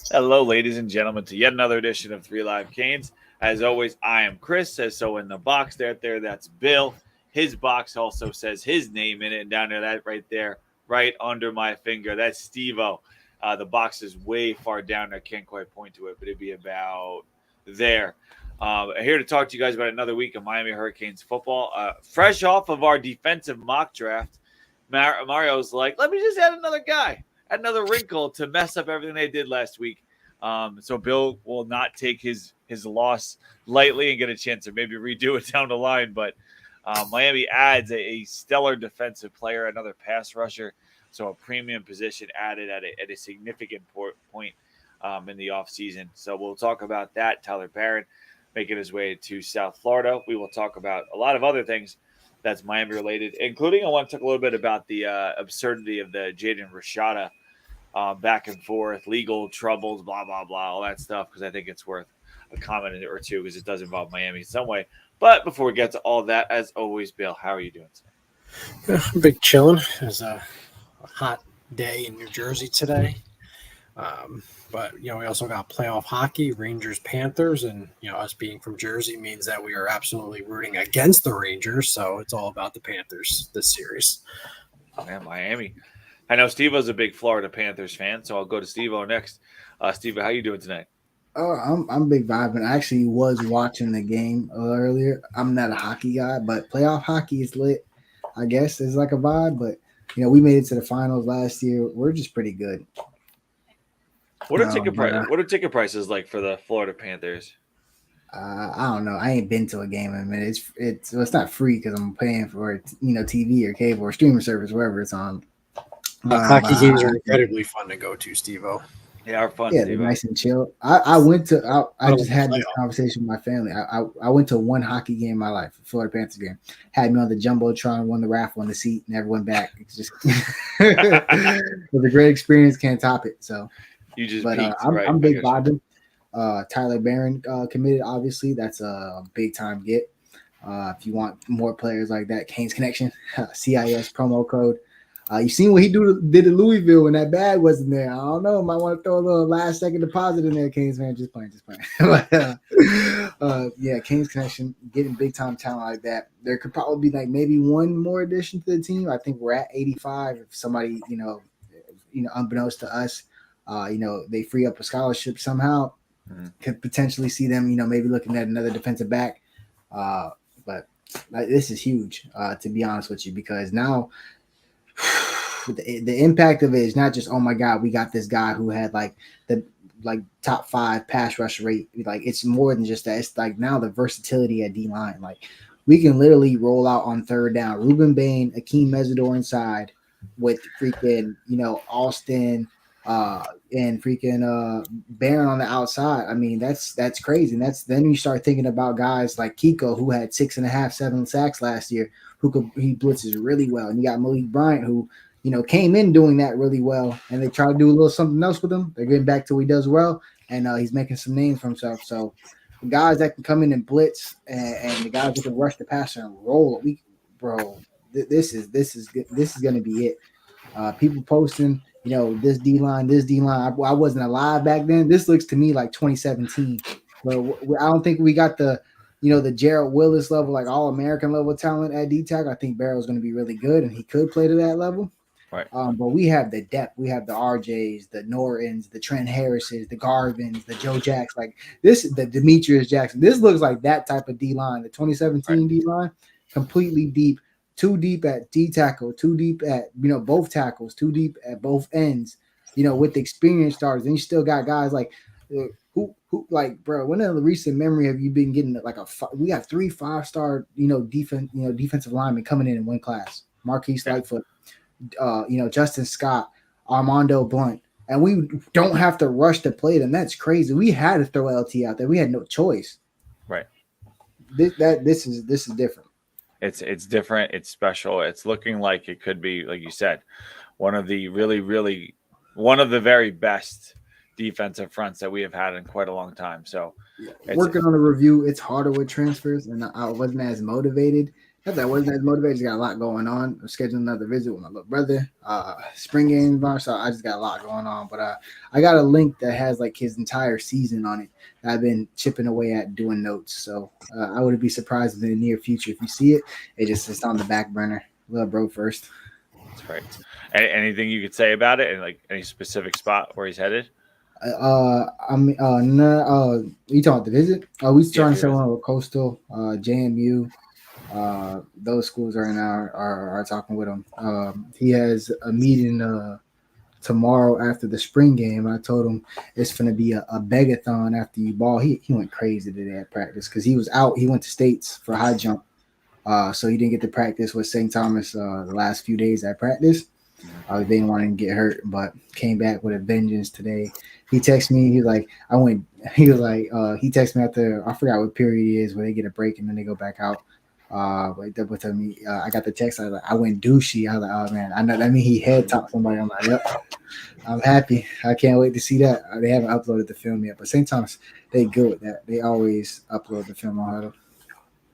Hello, ladies and gentlemen, to yet another edition of Three Live Canes. As always, I am Chris. Says so in the box there, that's Bill. His box also says his name in it, and down there, that right there, right under my finger, that's Steve-O. The box is way far down. I can't quite point to it, but it'd be about there. Here to talk to you guys about another week of Miami Hurricanes football. Fresh off of our defensive mock draft, Mario's like, let me just add another guy, another wrinkle to mess up everything they did last week. So Bill will not take his loss lightly and get a chance to maybe redo it down the line. But Miami adds a stellar defensive player, another pass rusher, so a premium position added at a significant point in the offseason. So we'll talk about that. Tyler Barron making his way to South Florida. We will talk about a lot of other things that's Miami related, including I want to talk a little bit about the absurdity of the Jaden Rashada back and forth, legal troubles, blah, blah, blah, all that stuff, because I think it's worth a comment or two because it does involve Miami in some way. But before we get to all that, as always, Bill, how are you doing today? Big chilling. It was a hot day in New Jersey today. But, we also got playoff hockey, Rangers, Panthers, and, us being from Jersey means that we are absolutely rooting against the Rangers. So it's all about the Panthers this series. Man, Miami. I know Steve-O's a big Florida Panthers fan, so I'll go to Steve-O next. Steve-O, how you doing tonight? Oh, I'm big vibing. I actually was watching the game earlier. I'm not a hockey guy, but playoff hockey is lit. I guess it's like a vibe, but we made it to the finals last year. We're just pretty good. What are ticket prices like for the Florida Panthers? I don't know. I ain't been to a game in a minute. It's not free because I'm paying for TV or cable or streaming service wherever it's on. Hockey games are incredibly fun to go to, Steve-O. They are fun. Yeah, they're nice and chill. I just had this conversation with my family. I went to one hockey game in my life, Florida Panthers game. Had me on the jumbotron, won the raffle on the seat, never went back. It's just it was a great experience. Can't top it. So you just. I'm big vibing. Tyler Barron committed. Obviously, that's a big time get. If you want more players like that, Canes Connection, CIS promo code. You seen what he did at Louisville when that bag wasn't there. I don't know. Might want to throw a little last second deposit in there, Canes man. Just playing. But, yeah, Canes Connection, getting big time talent like that. There could probably be like maybe one more addition to the team. I think we're at 85. If somebody, unbeknownst to us, they free up a scholarship somehow, could potentially see them, maybe looking at another defensive back. But this is huge, to be honest with you, because now the impact of it is not just, oh my God, we got this guy who had the top 5 pass rush rate. Like, it's more than just that. It's like now the versatility at D line. Like, we can literally roll out on third down Ruben Bain, Akeem Mesidor inside with freaking Austin and freaking Barron on the outside. I mean, that's crazy. And then you start thinking about guys like Kiko, who had 6.5, 7 sacks last year, he blitzes really well. And you got Malik Bryant, who came in doing that really well, and they try to do a little something else with him. They're getting back to what he does well, and he's making some names for himself. So the guys that can come in and blitz, and the guys that can rush the passer and roll, this is going to be it. People posting, this D line. I wasn't alive back then. This looks to me like 2017, but I don't think we got the Gerald Willis level, like All-American level talent at D-Tac. I think Barrow's going to be really good, and he could play to that level. Right. But we have the depth. We have the RJs, the Nortons, the Trent Harrises, the Garvins, the Joe Jacks. Like this, the Demetrius Jackson. This looks like that type of D-line. The 2017 D-line, completely deep. Too deep at D tackle, too deep at both tackles, too deep at both ends. With the experienced starters, and you still got guys like who like, bro. When in the recent memory have you been getting we got 3 5-star defensive linemen coming in one class? Marquise Lightfoot, Justin Scott, Armando Blunt, and we don't have to rush to play them. That's crazy. We had to throw LT out there. We had no choice. Right. This is different. It's different. It's special. It's looking like it could be, like you said, one of the very best defensive fronts that we have had in quite a long time. So working on a review, it's harder with transfers, and I wasn't as motivated That wasn't as motivated. Got a lot going on. I'm scheduling another visit with my little brother. Spring game, so I just got a lot going on. But I got a link that has like his entire season on it. That I've been chipping away at doing notes. So I wouldn't be surprised in the near future if you see it. It's on the back burner. Little bro first. That's right. Anything you could say about it, and like any specific spot where he's headed? No. You talking about the visit? We trying to visit. sell with Coastal, JMU. Those schools right now are talking with him. He has a meeting tomorrow after the spring game. I told him it's going to be a begathon after you ball. He went crazy today at practice because he was out. He went to States for high jump, so he didn't get to practice with St. Thomas the last few days at practice. They didn't want him to get hurt, but came back with a vengeance today. He texted me. He texted me after, I forgot what period it is, where they get a break and then they go back out. Like that would tell me, I got the text. I was like, I went douchey. I was like, oh man, I know that means he head topped somebody. I'm like, yep, I'm happy. I can't wait to see that. They haven't uploaded the film yet, but St. Thomas, they good with that. They always upload the film on Huddle.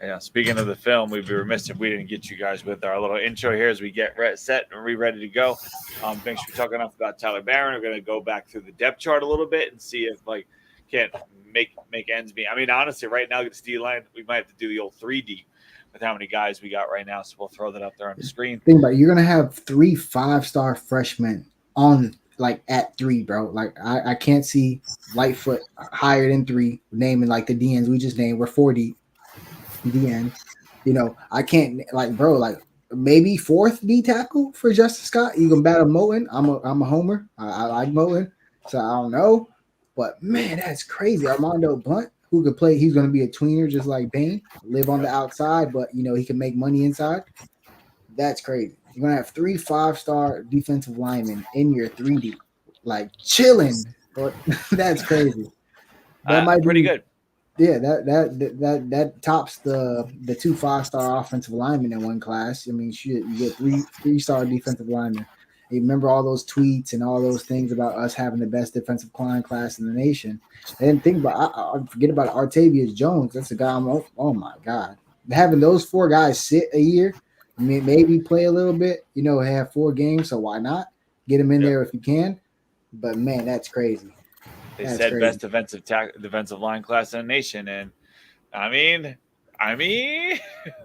Yeah, speaking of the film, we'd be remiss if we didn't get you guys with our little intro here as we get set and ready to go. Thanks for talking enough about Tyler Barron. We're going to go back through the depth chart a little bit and see if can't make ends meet. I mean, honestly, right now, the D line, we might have to do the old 3D with how many guys we got right now. So we'll throw that up there on the screen. Think about it, you're going to have 3 5-star freshmen on at 3, bro. Like I can't see Lightfoot higher than 3, naming like the DNs we just named. We're 4 deep. DN, I can't maybe 4th D tackle for Justin Scott. You can battle Moten. I'm a homer. I like Moten, so I don't know. But man, that's crazy. Armando Blunt, who could play, he's going to be a tweener just like Bain, live on the outside, but he can make money inside. That's crazy. You're going to have 3 5-star defensive linemen in your 3D, like chilling. But that's crazy. That might be pretty good. Yeah, that tops the 2 5-star offensive linemen in one class. I mean, shit, you get 3-star defensive linemen. You remember all those tweets and all those things about us having the best defensive line class in the nation. And think about, I forget about Artavius Jones. That's a guy. Oh my God, having those 4 guys sit a year, maybe play a little bit. Have 4 games, so why not get them in there if you can? But man, that's crazy. They said crazy. Best defensive line class in the nation, and I mean,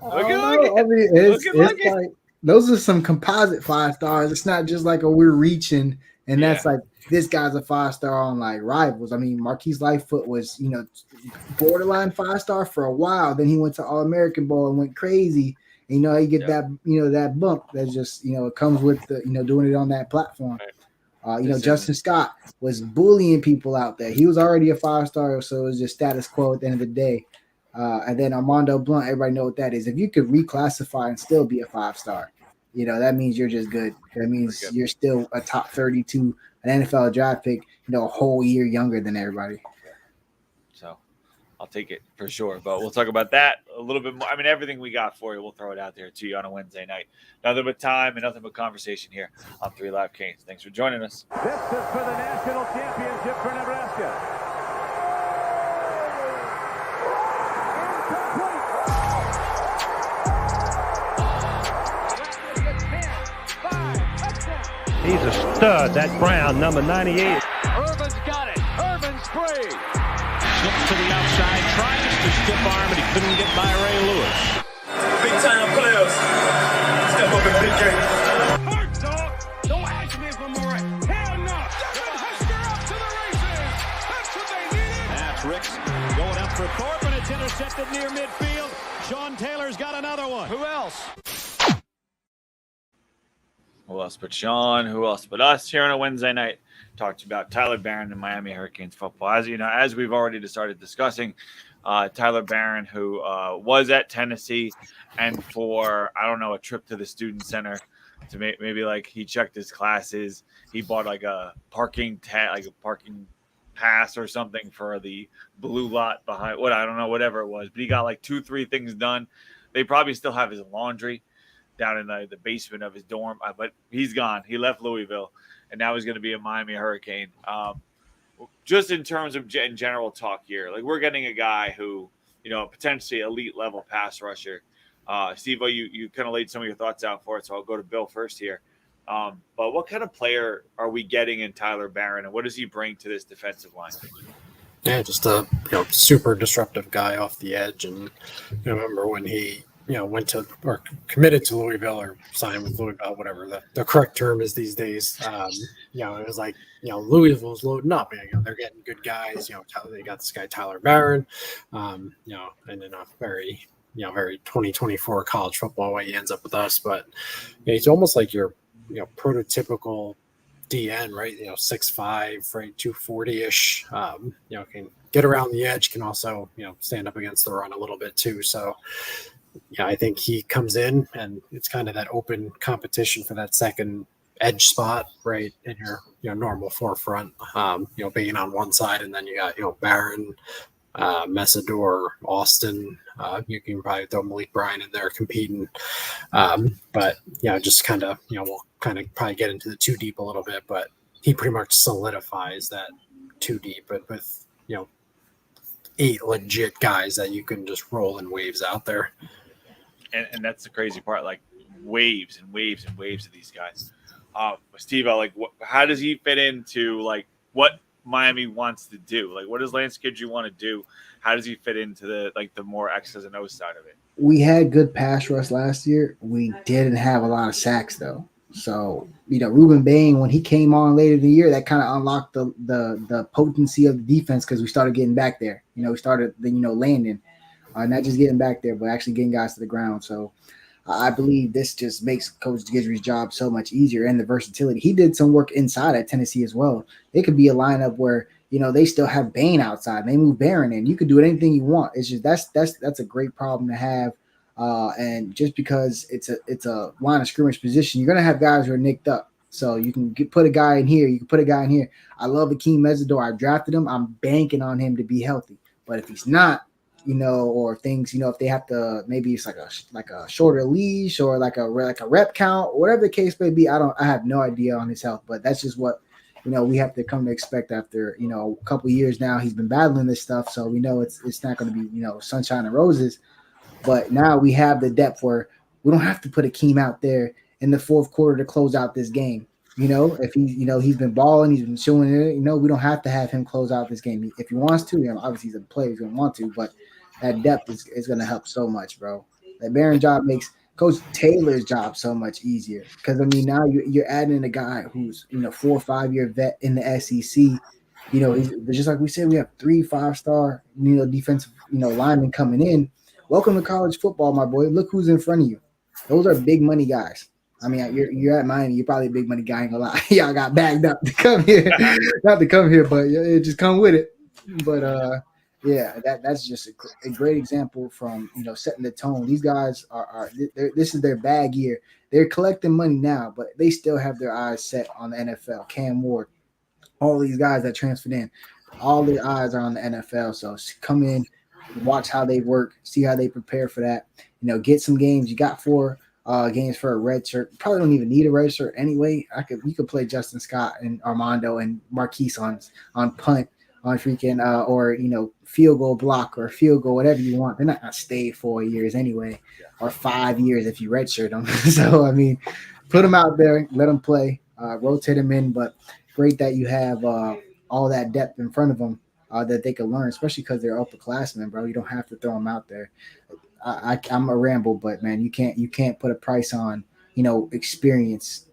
look at like those are some composite 5 stars. It's not just like we're reaching, and that's like this guy's a 5-star on like rivals. I mean, Marquise Lightfoot was borderline 5-star for a while. Then he went to All-American Bowl and went crazy. And, you get that that bump that just it comes with the doing it on that platform. Right. Justin Scott was bullying people out there. He was already a 5-star, so it was just status quo at the end of the day. And then Armando Blunt, everybody know what that is. If you could reclassify and still be a 5-star, that means you're just good. That means you're still a top 32, an NFL draft pick, a whole year younger than everybody. So I'll take it for sure. But we'll talk about that a little bit more. I mean, everything we got for you, we'll throw it out there to you on a Wednesday night. Nothing but time and nothing but conversation here on 3 Live Canes. Thanks for joining us. This is for the national championship for Nebraska. He's a stud, that Brown, number 98. Irvin's got it. Irvin's free. Slips to the outside, tries to stiff arm, but he couldn't get by Ray Lewis. Big time players. Step up in big game. Hurt, dog. Don't ask me if I'm all right. Hell no. Devin Hester up to the races. That's what they needed. That's Ricks going up for Thorpe, and it's intercepted near midfield. Sean Taylor's got another one. Who else? Who else but Sean? Who else but us here on a Wednesday night? Talked about Tyler Barron and Miami Hurricanes football. As we've already started discussing, Tyler Barron, who was at Tennessee, and for a trip to the student center to maybe he checked his classes. He bought a parking pass or something for the blue lot behind whatever it was. But he got 2-3 things done. They probably still have his laundry down in the basement of his dorm, but he's gone. He left Louisville, and now he's going to be a Miami Hurricane. Just in terms of general talk here, we're getting a guy who, potentially elite level pass rusher. Steve, you kind of laid some of your thoughts out for it, so I'll go to Bill first here. But what kind of player are we getting in Tyler Barron, and what does he bring to this defensive line? Yeah, just a super disruptive guy off the edge. And remember when he went to or committed to Louisville or signed with Louisville, whatever the correct term is these days. It was like Louisville's loading up. They're getting good guys. They got this guy Tyler Barron. And in a very 2024 college football way, he ends up with us. But he's almost like your prototypical DN, right? 6'5", right, 240-ish. Can get around the edge, can also stand up against the run a little bit too. So I think he comes in and it's kind of that open competition for that second edge spot, right, in your normal forefront. Being on one side, and then you got Barron, Messador, Austin. You can probably throw Malik Bryan in there competing. But just kind of we'll kind of probably get into the two deep a little bit, but he pretty much solidifies that two deep, but with 8 legit guys that you can just roll in waves out there. And that's the crazy part, like waves and waves and waves of these guys. Steve, how does he fit into what Miami wants to do? What does Lance Kidry want to do? How does he fit into the more X's and O's side of it? We had good pass rush last year. We didn't have a lot of sacks though. So, Ruben Bain, when he came on later in the year, that kind of unlocked the potency of the defense because we started getting back there. We started landing, not just getting back there, but actually getting guys to the ground. So I believe this just makes Coach Guidry's job so much easier, and the versatility. He did some work inside at Tennessee as well. It could be a lineup where they still have Bain outside. And they move Barron in. You could do anything you want. It's just that's a great problem to have. And just because it's a line of scrimmage position, you're gonna have guys who are nicked up. So you can put a guy in here. You can put a guy in here. I love Akeem Mesidor. I drafted him. I'm banking on him to be healthy. But if he's not, or things, if they have to, maybe it's like a shorter leash or like a rep count, whatever the case may be. I have no idea on his health, but that's just what we have to come to expect after a couple of years now. He's been battling this stuff, so we know it's not going to be sunshine and roses. But now we have the depth where we don't have to put Akeem out there in the fourth quarter to close out this game. If he's been balling, he's been showing it. We don't have to have him close out this game. If he wants to, obviously he's a player, he's going to want to, but that depth is going to help so much, bro. That Barron job makes Coach Taylor's job so much easier because now you're adding a guy who's 4 or 5 year vet in the SEC. He's just like we said, we have 3 5-star defensive linemen coming in. Welcome to college football, my boy. Look who's in front of you. Those are big money guys. You're at Miami. You're probably a big money guy. Ain't gonna lie. Y'all got bagged up to come here, not to come here, but it just come with it. But that's just a great example from setting the tone. These guys are this is their bag year. They're collecting money now, but they still have their eyes set on the NFL. Cam Ward, all these guys that transferred in, all their eyes are on the NFL. So come in, watch how they work, see how they prepare for that. Get some games. You got 4 games for a red shirt. Probably don't even need a red shirt anyway. You could play Justin Scott and Armando and Marquise on punt, on freaking or field goal block or field goal, whatever you want. They're not gonna stay 4 years anyway, or 5 years if you redshirt them. So put them out there, let them play, rotate them in. But great that you have all that depth in front of them that they can learn, especially because they're upperclassmen, bro. You don't have to throw them out there. I'm a ramble, but man, you can't put a price on experience.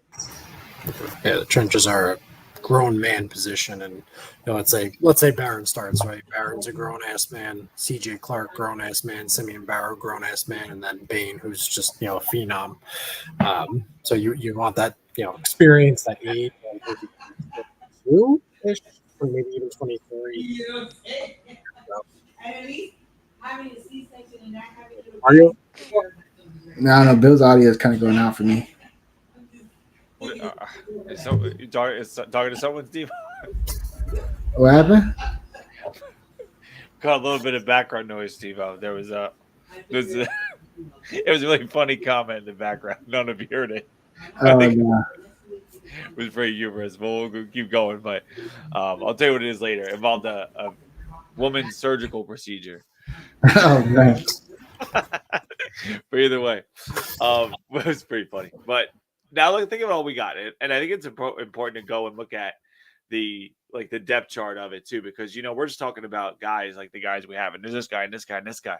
Yeah, the trenches are a grown man position, and let's say Barron starts, right. Barron's a grown ass man, CJ Clark grown ass man, Simeon Barrow grown ass man, and then Bain, who's just a phenom. So you want that experience, that age, or maybe even 23. Are you? No, Bill's audio is kind of going out for me. Is talking to someone, Steve? What happened? Got a little bit of background noise, Steve. It was a really funny comment in the background. None of you heard it. I think it was very humorous, but we'll keep going. But I'll tell you what it is later. It involved a woman's surgical procedure. Oh, man. But either way, it was pretty funny. But now look, think of all we got, and I think it's important to go and look at the depth chart of it too, because we're just talking about guys like the guys we have, and there's this guy and this guy and this guy.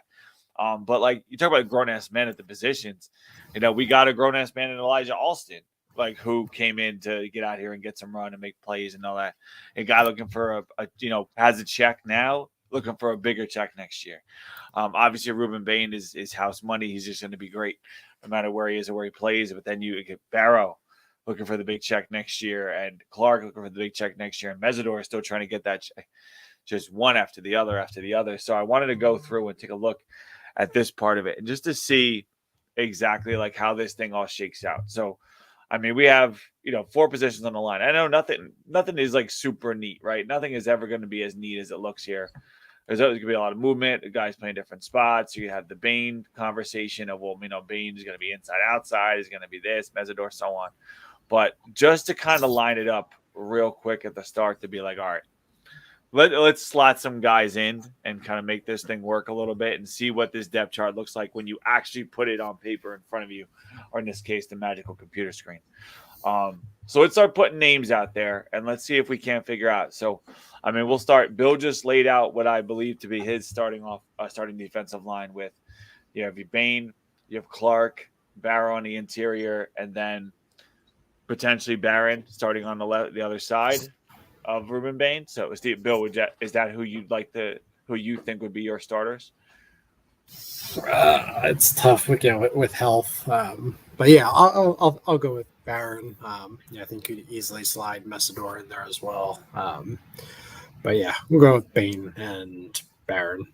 But like you talk about grown ass men at the positions, we got a grown ass man in Elijah Alston, like who came in to get out here and get some run and make plays and all that. A guy looking for a has a check now, looking for a bigger check next year. Obviously, Ruben Bain is house money. He's just going to be great no matter where he is or where he plays. But then you get Barrow looking for the big check next year, and Clark looking for the big check next year, and Mesidor is still trying to get that check, just one after the other. So I wanted to go through and take a look at this part of it, and just to see exactly like how this thing all shakes out. So, I mean, we have 4 positions on the line. I know nothing is like super neat, right? Nothing is ever going to be as neat as it looks here. There's always going to be a lot of movement. The guys playing different spots. So you have the Bain conversation of, Bain is going to be inside, outside. Is going to be this, Mesidor, so on. But just to kind of line it up real quick at the start to be like, all right, let's slot some guys in and kind of make this thing work a little bit and see what this depth chart looks like when you actually put it on paper in front of you, or in this case, the magical computer screen. So let's start putting names out there, and let's see if we can't figure out. So, I mean, we'll start. Bill just laid out what I believe to be his starting defensive line with, you have Bain, you have Clark, Barrow on the interior, and then potentially Barron starting on the other side of Ruben Bain. So, Steve, Bill, is that who you think would be your starters? It's tough with health, but yeah, I'll go with Barron. I think you'd easily slide Mesidor in there as well. But yeah, we'll go with Bain and Barron.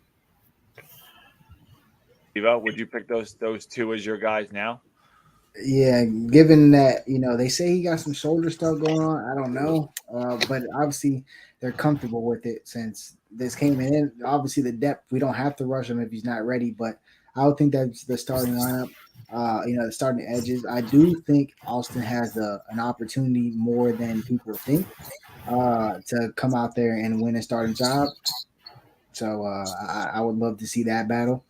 Evo, would you pick those 2 as your guys now? Yeah, given that they say he got some shoulder stuff going on, I don't know, but obviously they're comfortable with it since this came in. Obviously, the depth, we don't have to rush him if he's not ready, but I would think that's the starting lineup. The starting edges. I do think Alston has an opportunity more than people think to come out there and win a starting job. So I would love to see that battle.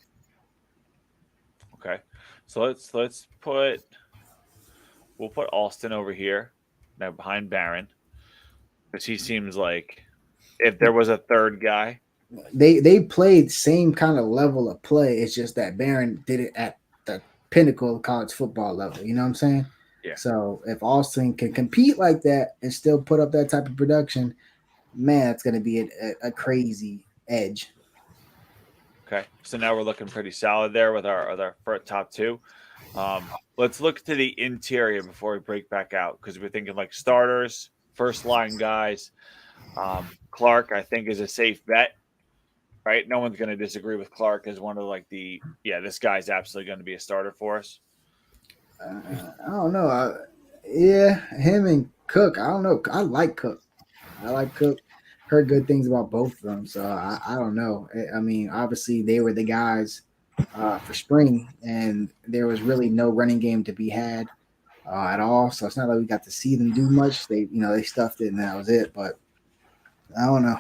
Okay, so we'll put Alston over here now behind Barron, because he seems like if there was a third guy, they played same kind of level of play. It's just that Barron did it at the pinnacle of college football level. You know what I'm saying? Yeah. So if Alston can compete like that and still put up that type of production, man, it's going to be a crazy edge. Okay, so now we're looking pretty solid there with our first top 2. Let's look to the interior before we break back out, because we're thinking like starters, first line guys. Clark, I think, is a safe bet, right? No one's going to disagree with Clark as one of this guy's absolutely going to be a starter for us. I don't know. Him and Cook. I don't know. I like Cook. Heard good things about both of them, so I don't know. I mean, obviously they were the guys for spring, and there was really no running game to be had at all. So it's not like we got to see them do much. They stuffed it and that was it. But I don't know.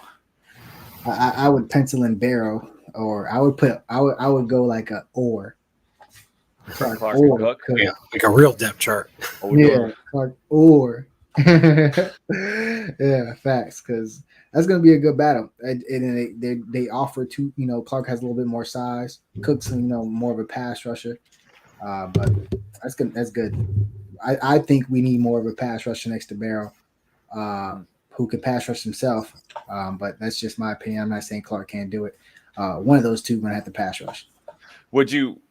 I would pencil in Barrow, or I would go like a or. Clark or Cook. Yeah, like a real depth chart. Clark or. Yeah, facts, because that's going to be a good battle. And they offer two. Clark has a little bit more size. Cook's more of a pass rusher. But that's good. That's good. I think we need more of a pass rusher next to Barrow, who can pass rush himself. But that's just my opinion. I'm not saying Clark can't do it. One of those two going to have to pass rush. Would you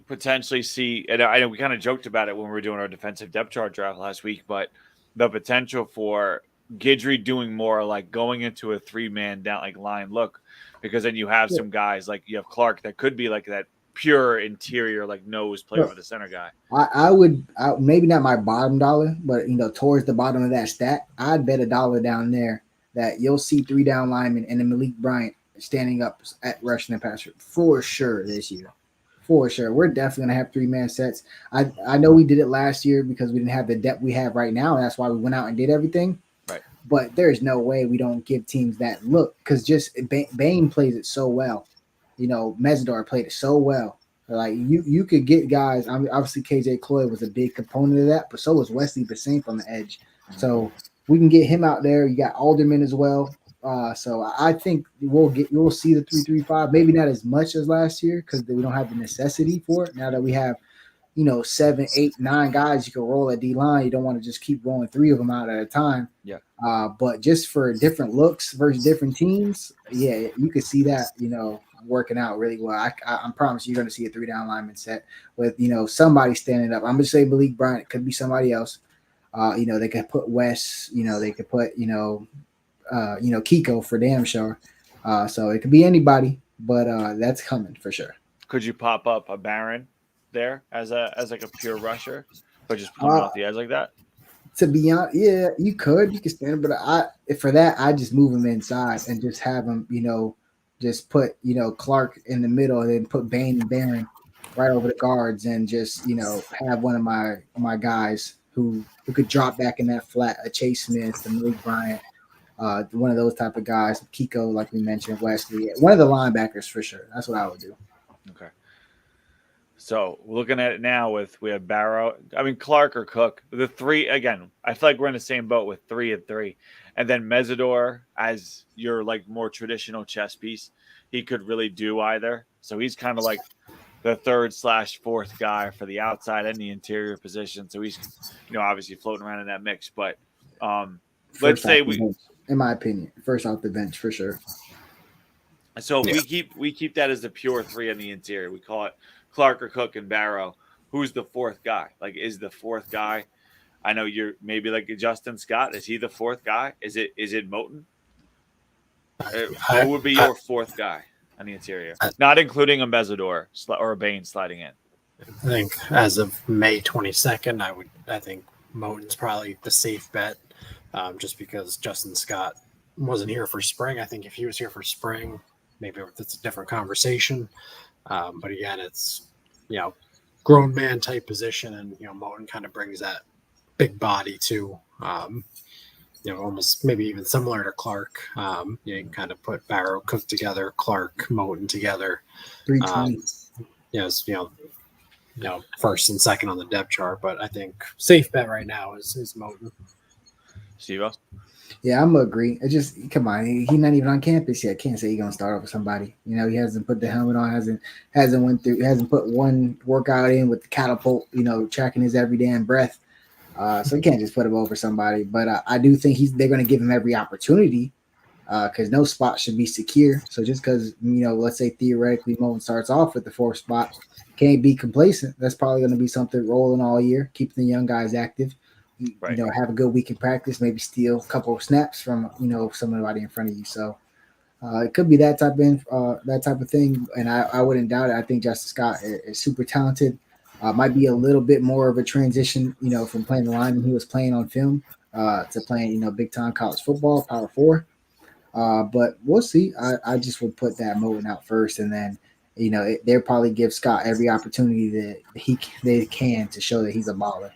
potentially see? And I know we kind of joked about it when we were doing our defensive depth chart draft last week, but the potential for Guidry doing more, like going into a 3-man down like line look, because then you have some guys like you have Clark that could be like that pure interior like nose play over the center guy. I would maybe not my bottom dollar, but towards the bottom of that stat, I'd bet $1 down there that you'll see 3 down linemen and then Malik Bryant standing up at rushing and passer for sure this year. For sure. We're definitely going to have 3-man sets. I know we did it last year because we didn't have the depth we have right now, and that's why we went out and did everything. Right. But there's no way we don't give teams that look, because just Bain plays it so well. Mesidor played it so well. Like you could get guys. I mean, obviously KJ Cloyd was a big component of that, but so was Wesley Bassink on the edge. So we can get him out there. You got Alderman as well. So I think we'll see the 3-3-5. Maybe not as much as last year because we don't have the necessity for it. Now that we have 7, 8, 9 guys you can roll at D line, you don't want to just keep rolling 3 of them out at a time. Yeah. But just for different looks versus different teams, yeah, you could see that working out really well. I promise you're going to see a 3-down lineman set with somebody standing up. I'm going to say Malik Bryant. It could be somebody else. They could put Wes. They could put Kiko for damn sure. So it could be anybody, but that's coming for sure. Could you pop up a Baron there as like a pure rusher, but just put him off the edge like that? To be honest, yeah, you could stand, but for that I just move him inside and just have him, just put Clark in the middle and then put Bain and Barron right over the guards and just have one of my guys who could drop back in that flat, a Chase Smith, a Malik Bryant, one of those type of guys, Kiko, like we mentioned, Wesley, one of the linebackers for sure. That's what I would do. Okay. So looking at it now we have Barrow, Clark or Cook, the 3 again. I feel like we're in the same boat with 3 and 3, and then Mesidor as your like more traditional chess piece. He could really do either. So he's kind of like the 3rd/4th guy for the outside and the interior position. So he's obviously floating around in that mix. But let's say in my opinion, first off the bench for sure. So we keep that as the pure 3 on the interior. We call it Clark or Cook and Barrow. Who's the 4th guy? Like, is the 4th guy? I know you're maybe like Justin Scott. Is he the 4th guy? Is it Moten? Who would be your 4th guy on the interior? Not including a Mesidor or a Bain sliding in. I think as of May 22nd, I think Moten's probably the safe bet, just because Justin Scott wasn't here for spring. I think if he was here for spring, maybe it's a different conversation. But again, it's grown man type position, and Moten kind of brings that big body too. Almost maybe even similar to Clark. You can kind of put Barrow, Cook together, Clark, Moten together. 320. First and second on the depth chart. But I think safe bet right now is Moten. Steve-O? Yeah, I'm gonna agree. It just come on, he's not even on campus yet. Can't say he's gonna start off with somebody. He hasn't put the helmet on, hasn't put one workout in with the catapult, tracking his every damn breath. So you can't just put him over somebody. But I do think they're gonna give him every opportunity, because no spot should be secure. So just because let's say theoretically Moten starts off with the 4th spot, can't be complacent. That's probably gonna be something rolling all year, keeping the young guys active. Right. Have a good week in practice, maybe steal a couple of snaps from somebody in front of you. So it could be that type of thing, and I wouldn't doubt it. I think Justin Scott is super talented. Might be a little bit more of a transition, from playing the line when he was playing on film to playing big time college football, Power 4. But we'll see. I just would put that Moten out first, and then they'll probably give Scott every opportunity that they can to show that he's a baller.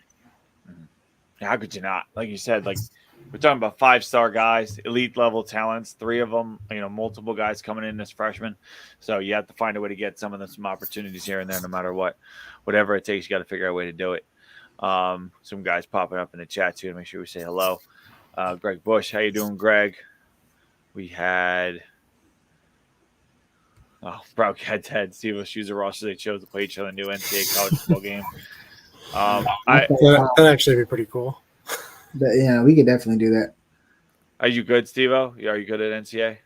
How could you not? Like you said, like we're talking about 5-star guys, elite level talents, 3 of them, multiple guys coming in as freshmen. So you have to find a way to get some opportunities here and there, no matter what. Whatever it takes, you got to figure out a way to do it. Some guys popping up in the chat too to make sure we say hello. Greg Bush, how you doing, Greg? We had Brock head Steve Shoes of Ross. They chose to play each other in the new NCAA college football game. That'd actually be pretty cool. But yeah, we could definitely do that. Are you good, Steve-O? Are you good at NCAA?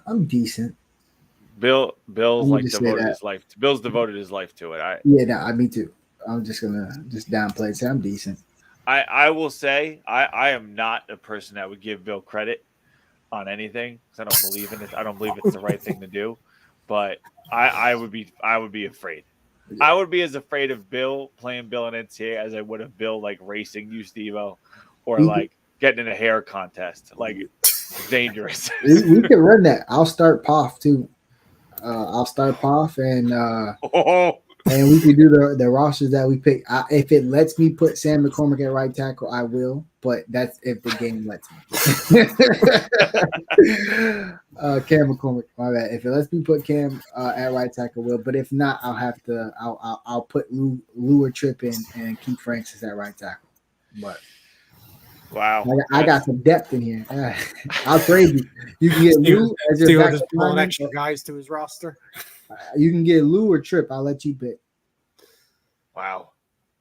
I'm decent. Bill's like devoted his life. Bill's devoted his life to it. Me too. I'm just gonna downplay it. Say I'm decent. I will say I am not a person that would give Bill credit on anything because I don't believe in it. I don't believe it's the right thing to do. But I would be afraid. Yeah. I would be as afraid of playing Bill in NCAA as I would of Bill like racing you, Steve-O, or like getting in a hair contest. Like dangerous. we can run that. I'll start POF too. I'll start POF and we can do the rosters that we pick. If it lets me put Sam McCormick at right tackle, I will. But that's if the game lets me. Cam McCormick, my bad. If it lets me put Cam at right tackle, will. But if not, I'll put Lou or Tripp in and keep Francis at right tackle. But Wow. I got some depth in here. I'll trade you. You can get Lou as your Steelers backup just pulling lineman. extra guys to his roster. You can get Lou or Tripp. I'll let you pick. Wow.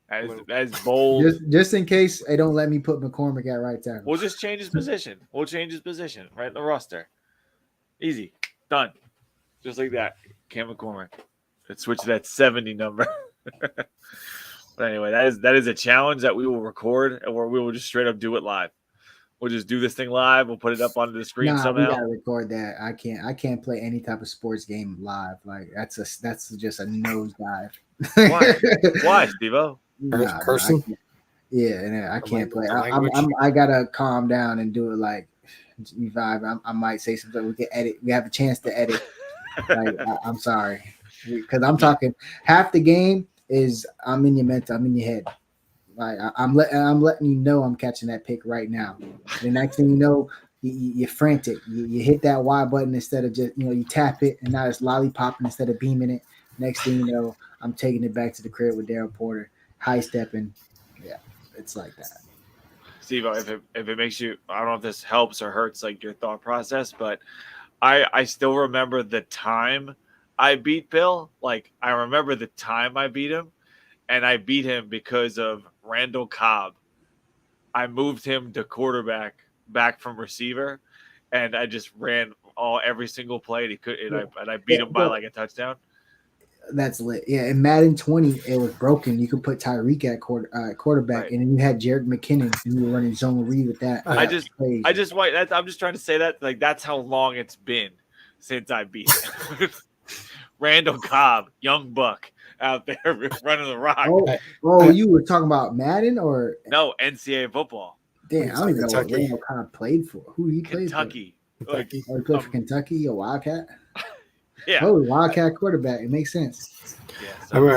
That is bold. Just in case they don't let me put McCormick at right tackle. We'll just change his position. We'll change his position right in the roster. Easy. Done. Just like that. Cam McCormick. Let's switch to that 70 number. But anyway, that is a challenge that we will record and where we will just straight up do it live. We'll just do this thing live. We'll put it up onto the screen somehow. We gotta record that. I can't play any type of sports game live. Like that's just a nosedive. Why, Steve-O? Cursing? I can't play. I gotta calm down and do it like vibe. I might say something. We can edit. We have a chance to edit. Like, I'm sorry, because I'm talking half the game is I'm in your mental. I'm in your head. Like I'm letting you know I'm catching that pick right now. The next thing you know, you're frantic. You hit that Y button instead of just you tap it, and now it's lollipopping instead of beaming it. Next thing you know, I'm taking it back to the crib with Darren Porter, high stepping. Yeah, it's like that. Steve, if it makes you, I don't know if this helps or hurts like your thought process, but I still remember the time I beat Bill. Like I remember the time I beat him, and I beat him because of Randall Cobb. I moved him to quarterback back from receiver, and I just ran every single play. And he could, and I beat him by like a touchdown. That's lit. Yeah, in Madden 20, it was broken. You could put Tyreek at quarterback, right. And then you had Jared McKinnon, and you were running zone read with that. I'm just trying to say that like that's how long it's been since I beat him. Randall Cobb, young buck out there running the rock. You were talking about Madden or no NCAA football? Damn, I don't even know what Randall Cobb played for. Who he played for? Kentucky. He played for Kentucky, a Wildcat. Yeah. Oh, Wildcat quarterback. It makes sense. Yeah. So.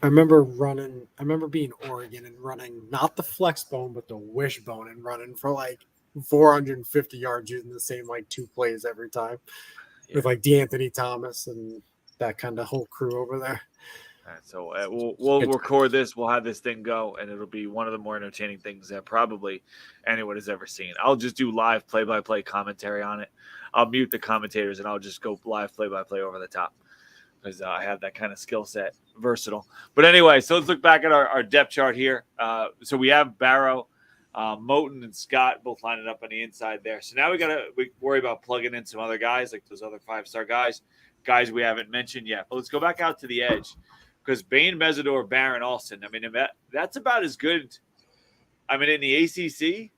I remember being Oregon and running not the flex bone, but the wishbone and running for like 450 yards using the same like two plays every time with like DeAnthony Thomas and that kind of whole crew over there. All right, so we'll record this. We'll have this thing go, and it'll be one of the more entertaining things that probably anyone has ever seen. I'll just do live play-by-play commentary on it. I'll mute the commentators, and I'll just go live play-by-play over the top because I have that kind of skill set, versatile. But anyway, so let's look back at our depth chart here. So we have Barrow, Moten, and Scott both lining up on the inside there. So now we worry about plugging in some other guys, like those other five-star guys we haven't mentioned yet. But let's go back out to the edge because Bain, Mesidor, Barron, Alston. I mean, that's about as good. I mean, in the ACC,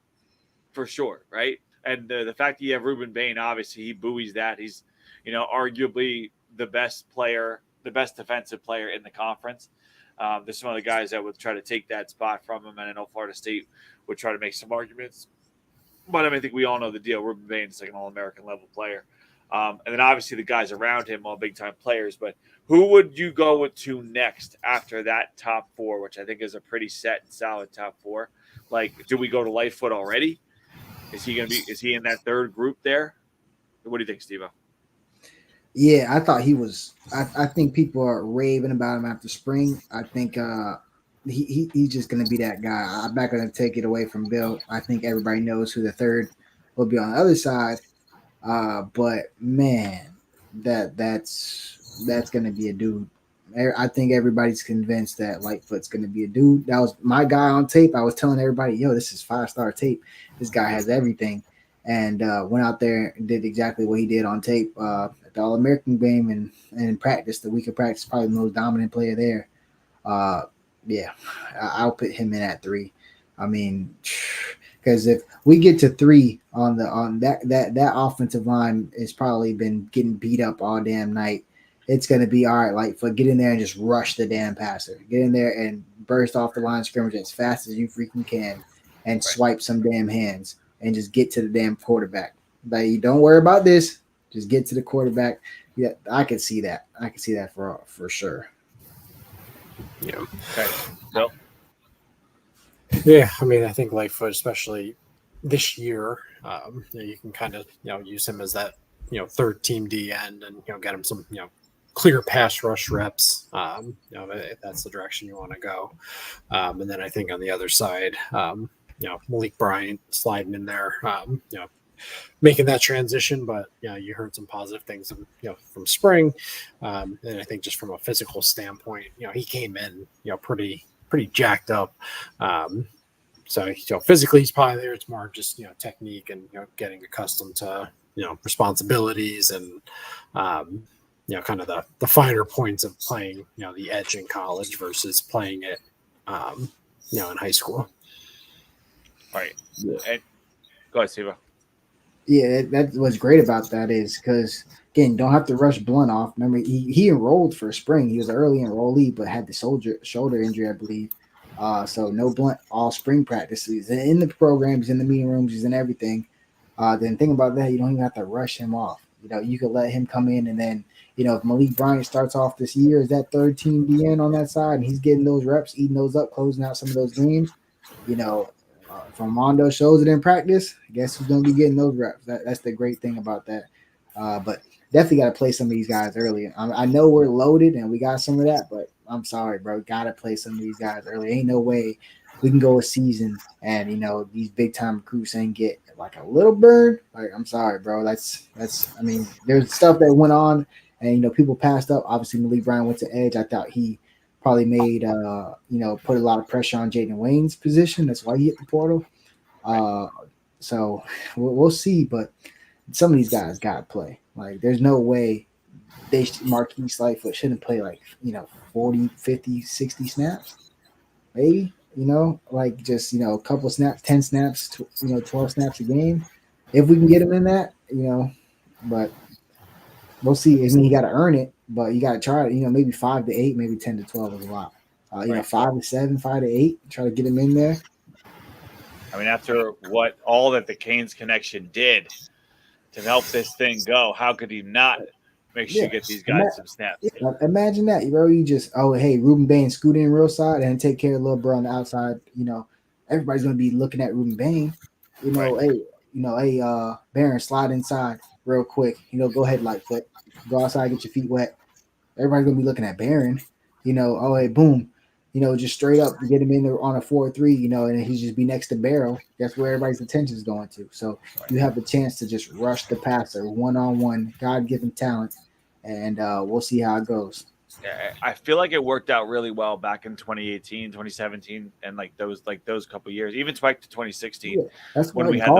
for sure, right? And the fact that you have Ruben Bain, obviously, he buoys that. He's, arguably the best player, the best defensive player in the conference. There's some other guys that would try to take that spot from him, and I know Florida State would try to make some arguments. But I think we all know the deal. Ruben Bain is like an All-American level player. And then obviously the guys around him, all big-time players. But who would you go to next after that top four, which I think is a pretty set and solid top four? Like, do we go to Lightfoot already? Is he in that third group there? What do you think, Steve-O? Yeah, I thought he was. I think people are raving about him after spring. I think he's just going to be that guy. I'm not going to take it away from Bill. I think everybody knows who the third will be on the other side. But man, that's going to be a dude. I think everybody's convinced that Lightfoot's going to be a dude. That was my guy on tape. I was telling everybody, yo, this is 5-star tape. This guy has everything. And went out there and did exactly what he did on tape at the All-American game and in practice. The week of practice, probably the most dominant player there. I'll put him in at 3. I mean, because if we get to 3 on that offensive line has probably been getting beat up all damn night. It's going to be all right, Lightfoot, get in there and just rush the damn passer. Get in there and burst off the line of scrimmage as fast as you freaking can and swipe some damn hands and just get to the damn quarterback. Like, you don't worry about this. Just get to the quarterback. Yeah, I can see that. I can see that for sure. Yeah. Okay. Bill? Yeah, I mean, I think Lightfoot, especially this year, you can kind of use him as that third team D end and get him some clear pass rush reps. If that's the direction you want to go. And then I think on the other side, Malik Bryant sliding in there, making that transition. But you heard some positive things, from spring, and I think just from a physical standpoint, he came in, pretty jacked up. So physically he's probably there. It's more just technique and getting accustomed to responsibilities and kind of the finer points of playing the edge in college versus playing it in high school. Right. And go ahead, Siva. Yeah, that's what's great about that is because, again, don't have to rush Blunt off. Remember, he enrolled for spring. He was an early enrollee, but had the shoulder injury, I believe. So no Blunt all spring practices. In the programs, in the meeting rooms, he's in everything. Then think about that. You don't even have to rush him off. You could let him come in and then, if Malik Bryant starts off this year as that third team DN on that side and he's getting those reps, eating those up, closing out some of those games, if Armando shows it in practice, I guess who's going to be getting those reps. That's the great thing about that. But definitely got to play some of these guys early. I know we're loaded and we got some of that, but I'm sorry, bro. Got to play some of these guys early. Ain't no way we can go a season and, these big-time recruits ain't get like a little burn. Like, I'm sorry, bro. That's there's stuff that went on and, people passed up. Obviously, Malik Bryant went to edge. I thought he probably made, put a lot of pressure on Jaden Wayne's position. That's why he hit the portal. So we'll see. But some of these guys got to play. Like, there's no way Marquise Lightfoot shouldn't play 40, 50, 60 snaps. Maybe, just, a couple snaps, 10 snaps, 12 snaps a game. If we can get him in that, but we'll see. You got to earn it, but you got to try it. Maybe 5 to 8, maybe 10 to 12 is a lot. 5 to 7, 5 to 8, try to get him in there. After what all that the Canes connection did to help this thing go, how could he not make sure you get these guys some snaps? Yeah, imagine that, bro. You just, Ruben Bain scoot in real side and take care of little bro on the outside. Everybody's going to be looking at Ruben Bain. Barron, slide inside real quick. Go ahead, Lightfoot. Go outside, get your feet wet. Everybody's going to be looking at Barron. Boom. Just straight up get him in there on a 4-3, and he just be next to Barrow. That's where everybody's attention is going to. So you have the chance to just rush the passer one-on-one, God-given talent, and we'll see how it goes. I feel like it worked out really well back in 2018, 2017, and those couple years, even back to 2016. Yeah, that's when we had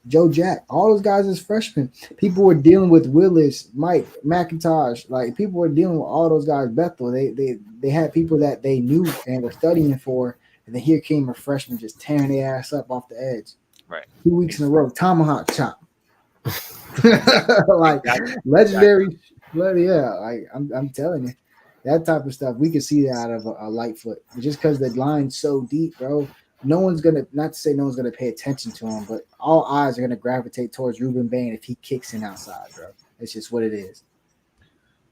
Joe Jack, all those guys as freshmen. People were dealing with Willis, Mike, McIntosh. Like, people were dealing with all those guys. Bethel, they had people that they knew and were studying for, and then here came a freshman just tearing their ass up off the edge. Right, 2 weeks in a row, tomahawk chop. Legendary. Yeah, I'm telling you. That type of stuff, we can see that out of a Lightfoot. Just because the line's so deep, bro, no one's going to – not to say no one's going to pay attention to him, but all eyes are going to gravitate towards Ruben Bain if he kicks in outside, bro. It's just what it is.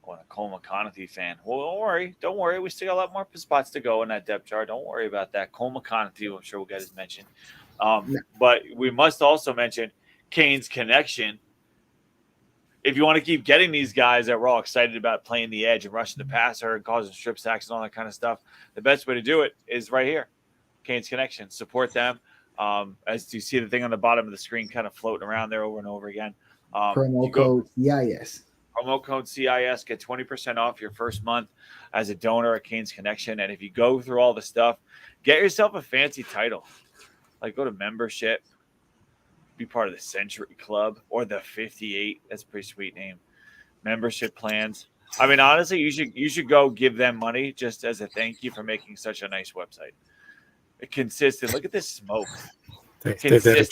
I'm a Cole McConaughey fan. Well, don't worry. We still got a lot more spots to go in that depth chart. Don't worry about that. Cole McConaughey, I'm sure we'll get his mention. But we must also mention Canes connection. If you want to keep getting these guys that we're all excited about playing the edge and rushing the passer and causing strip sacks and all that kind of stuff, the best way to do it is right here. Canes Connection. Support them. As you see the thing on the bottom of the screen kind of floating around there over and over again. Promo code CIS. Promo code CIS. Get 20% off your first month as a donor at Canes Connection. And if you go through all the stuff, get yourself a fancy title. Like, go to membership. Be part of the Century Club or the 58. That's a pretty sweet name. Membership plans. Honestly, you should go give them money just as a thank you for making such a nice website. Consistent. Look at this smoke. They did a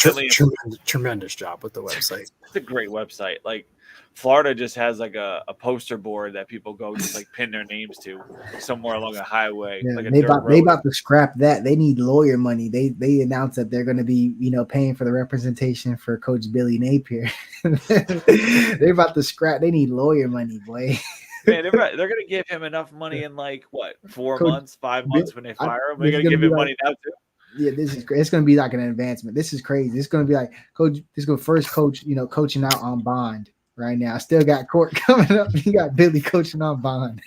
tremendous job with the website. It's a great website. Like, Florida just has like a poster board that people go just like pin their names to somewhere along a highway. Yeah, like they about to scrap that. They need lawyer money. They announced that they're going to be paying for the representation for Coach Billy Napier. They're about to scrap. They need lawyer money, boy. Man, they're going to give him enough money in 4 months, 5 months when they fire him. They're going to give him money now too. Yeah, this is great. It's going to be like an advancement. This is crazy. It's going to be like coach. This is going to first coach, coaching out on bond. right now. Still got court coming up. You got Billy coaching on bond.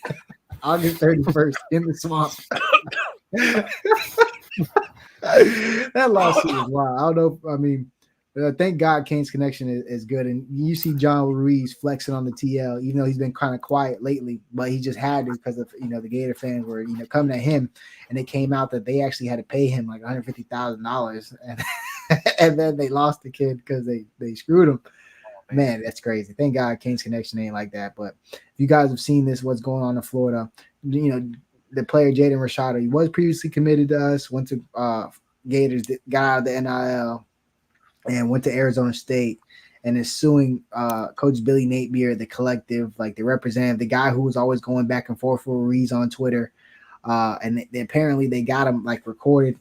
August 31st in the swamp. That lawsuit is wild. I don't know. I mean, thank God Kane's connection is good. And you see John Ruiz flexing on the TL, even though he's been kind of quiet lately, but he just had to because of, the Gator fans were, coming at him, and it came out that they actually had to pay him like $150,000. And then they lost the kid because they screwed him. Man, that's crazy. Thank God Kane's connection ain't like that. But if you guys have seen this, what's going on in Florida, the player Jaden Rashada, he was previously committed to us, went to Gators, got out of the NIL, and went to Arizona State, and is suing Coach Billy Napier, the collective, like the representative, the guy who was always going back and forth with Ruiz on Twitter. And apparently they got him like recorded.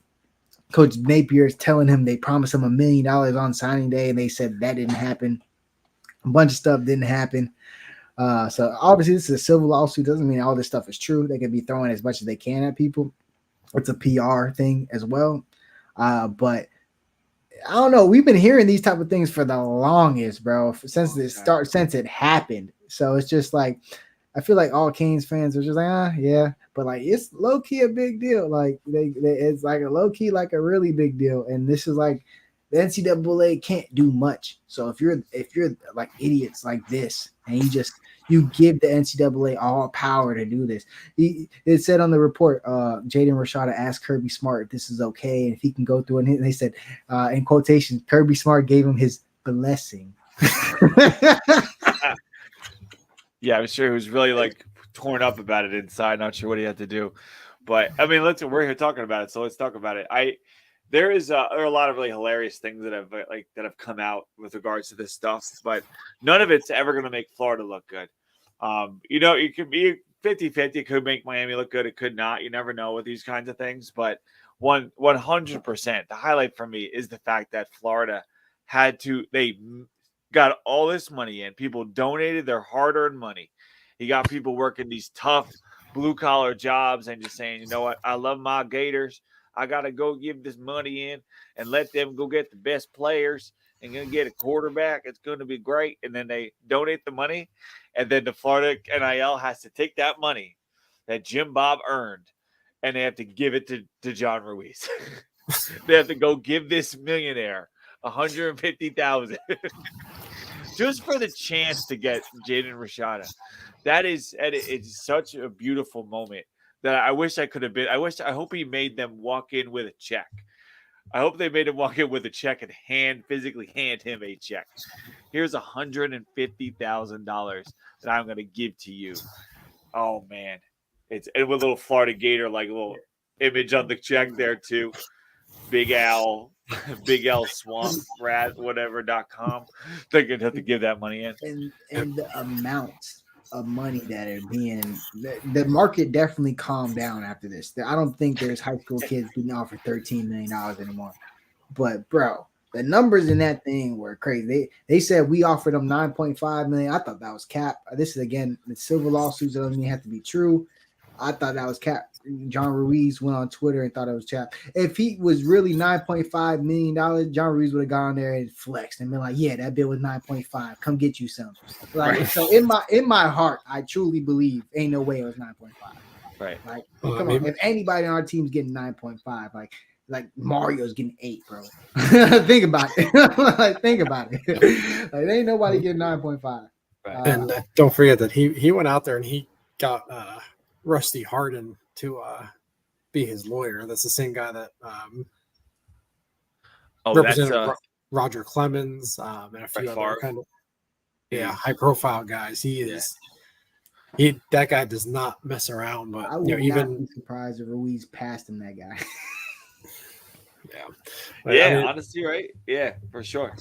Coach Napier is telling him they promised him $1 million on signing day, and they said that didn't happen. A bunch of stuff didn't happen. So obviously this is a civil lawsuit. Doesn't mean all this stuff is true. They could be throwing as much as they can at people. It's a PR thing as well. But I don't know. We've been hearing these type of things for the longest, bro, since it happened. So it's just like, I feel like all Canes fans are just like, yeah, but like it's low key a big deal. Like it's like a low key, like a really big deal. And this is like the NCAA can't do much. So if you're like idiots like this, and you give the NCAA all power to do this. It said on the report, Jaden Rashada asked Kirby Smart if this is okay and if he can go through it. And they said, in quotation, Kirby Smart gave him his blessing. Yeah, I'm sure he was really like torn up about it inside. Not sure what he had to do, but I mean, we're here talking about it, so let's talk about it. There are a lot of really hilarious things that have come out with regards to this stuff, but none of it's ever going to make Florida look good. It could be 50-50. It could make Miami look good. It could not. You never know with these kinds of things. But 100%, the highlight for me is the fact that Florida they got all this money in. People donated their hard-earned money. You got people working these tough blue-collar jobs and just saying, you know what, I love my Gators. I got to go give this money in and let them go get the best players and going to get a quarterback. It's going to be great. And then they donate the money. And then the Florida NIL has to take that money that Jim Bob earned and they have to give it to John Ruiz. They have to go give this millionaire $150,000 just for the chance to get Jaden Rashada. It's such a beautiful moment that I wish I could have been. I hope he made them walk in with a check. I hope they made him walk in with a check and physically hand him a check. Here's $150,000 that I'm going to give to you. Oh man, and with a little Florida Gator like little image on the check there too. Big Al Swamp Rat whatever.com. They're going to have to give that money in. And the amounts of money that are being the market definitely calmed down after this. I don't think there's high school kids getting offered $13 million anymore. But bro, the numbers in that thing were crazy. They said we offered them $9.5 million. I thought that was cap. This is again the civil lawsuits doesn't even have to be true. I thought that was cap. John Ruiz went on Twitter and thought it was cap. If he was really $9.5 million, John Ruiz would have gone there and flexed and been like, "Yeah, that bill was 9.5. Come get you some." Like, right. So in my heart, I truly believe ain't no way it was 9.5. Right. Like, come on. If anybody on our team's getting 9.5, like Mario's getting 8, bro. Think about it. Think about it. Like, there ain't nobody getting 9.5. Right. And don't forget that he went out there and he got Rusty Hardin to be his lawyer. That's the same guy that represented Roger Clemens and a few other kind of high profile guys. That guy does not mess around. But I would not be surprised if Ruiz passed him that guy. But, I mean, honestly, right? Yeah, for sure.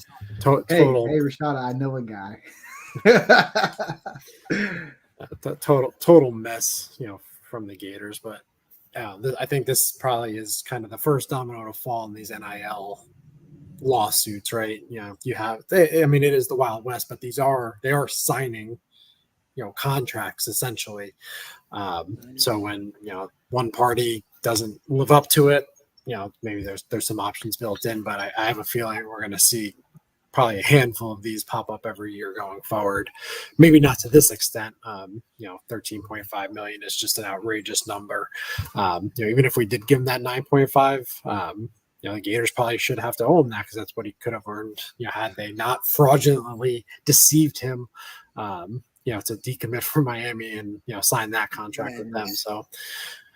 Hey, Rashada, I know a guy. Total mess, from the Gators. But I think this probably is kind of the first domino to fall in these NIL lawsuits, right? You have, it is the Wild West, but they are signing, contracts essentially. So when, one party doesn't live up to it, maybe there's some options built in, but I have a feeling we're going to see probably a handful of these pop up every year going forward. Maybe not to this extent. 13.5 million is just an outrageous number. Even if we did give him that 9.5, the Gators probably should have to own that because that's what he could have earned, had they not fraudulently deceived him, to decommit from Miami and, sign that contract with them. So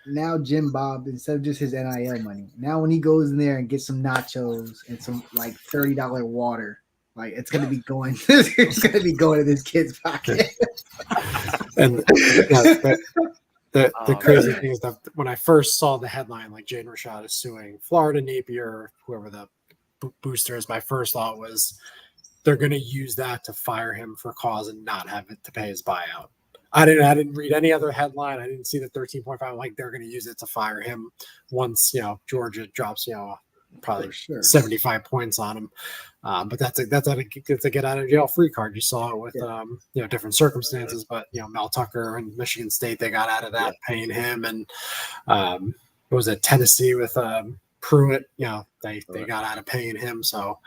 now Jim Bob, instead of just his NIL money, now when he goes in there and gets some nachos and some like $30 water, like it's gonna be going to this kid's pocket. And the crazy thing is that when I first saw the headline, like Jaden Rashada suing Florida Napier, whoever the booster is, my first thought was they're going to use that to fire him for cause and not have it to pay his buyout. I didn't read any other headline. I didn't see the 13.5. Like they're going to use it to fire him once Georgia drops probably 75 points on him. But that's a get out of jail free card. You saw it with different circumstances, but Mel Tucker and Michigan State, they got out of that paying him, and what was it, Tennessee with Pruitt, they got out of paying him. So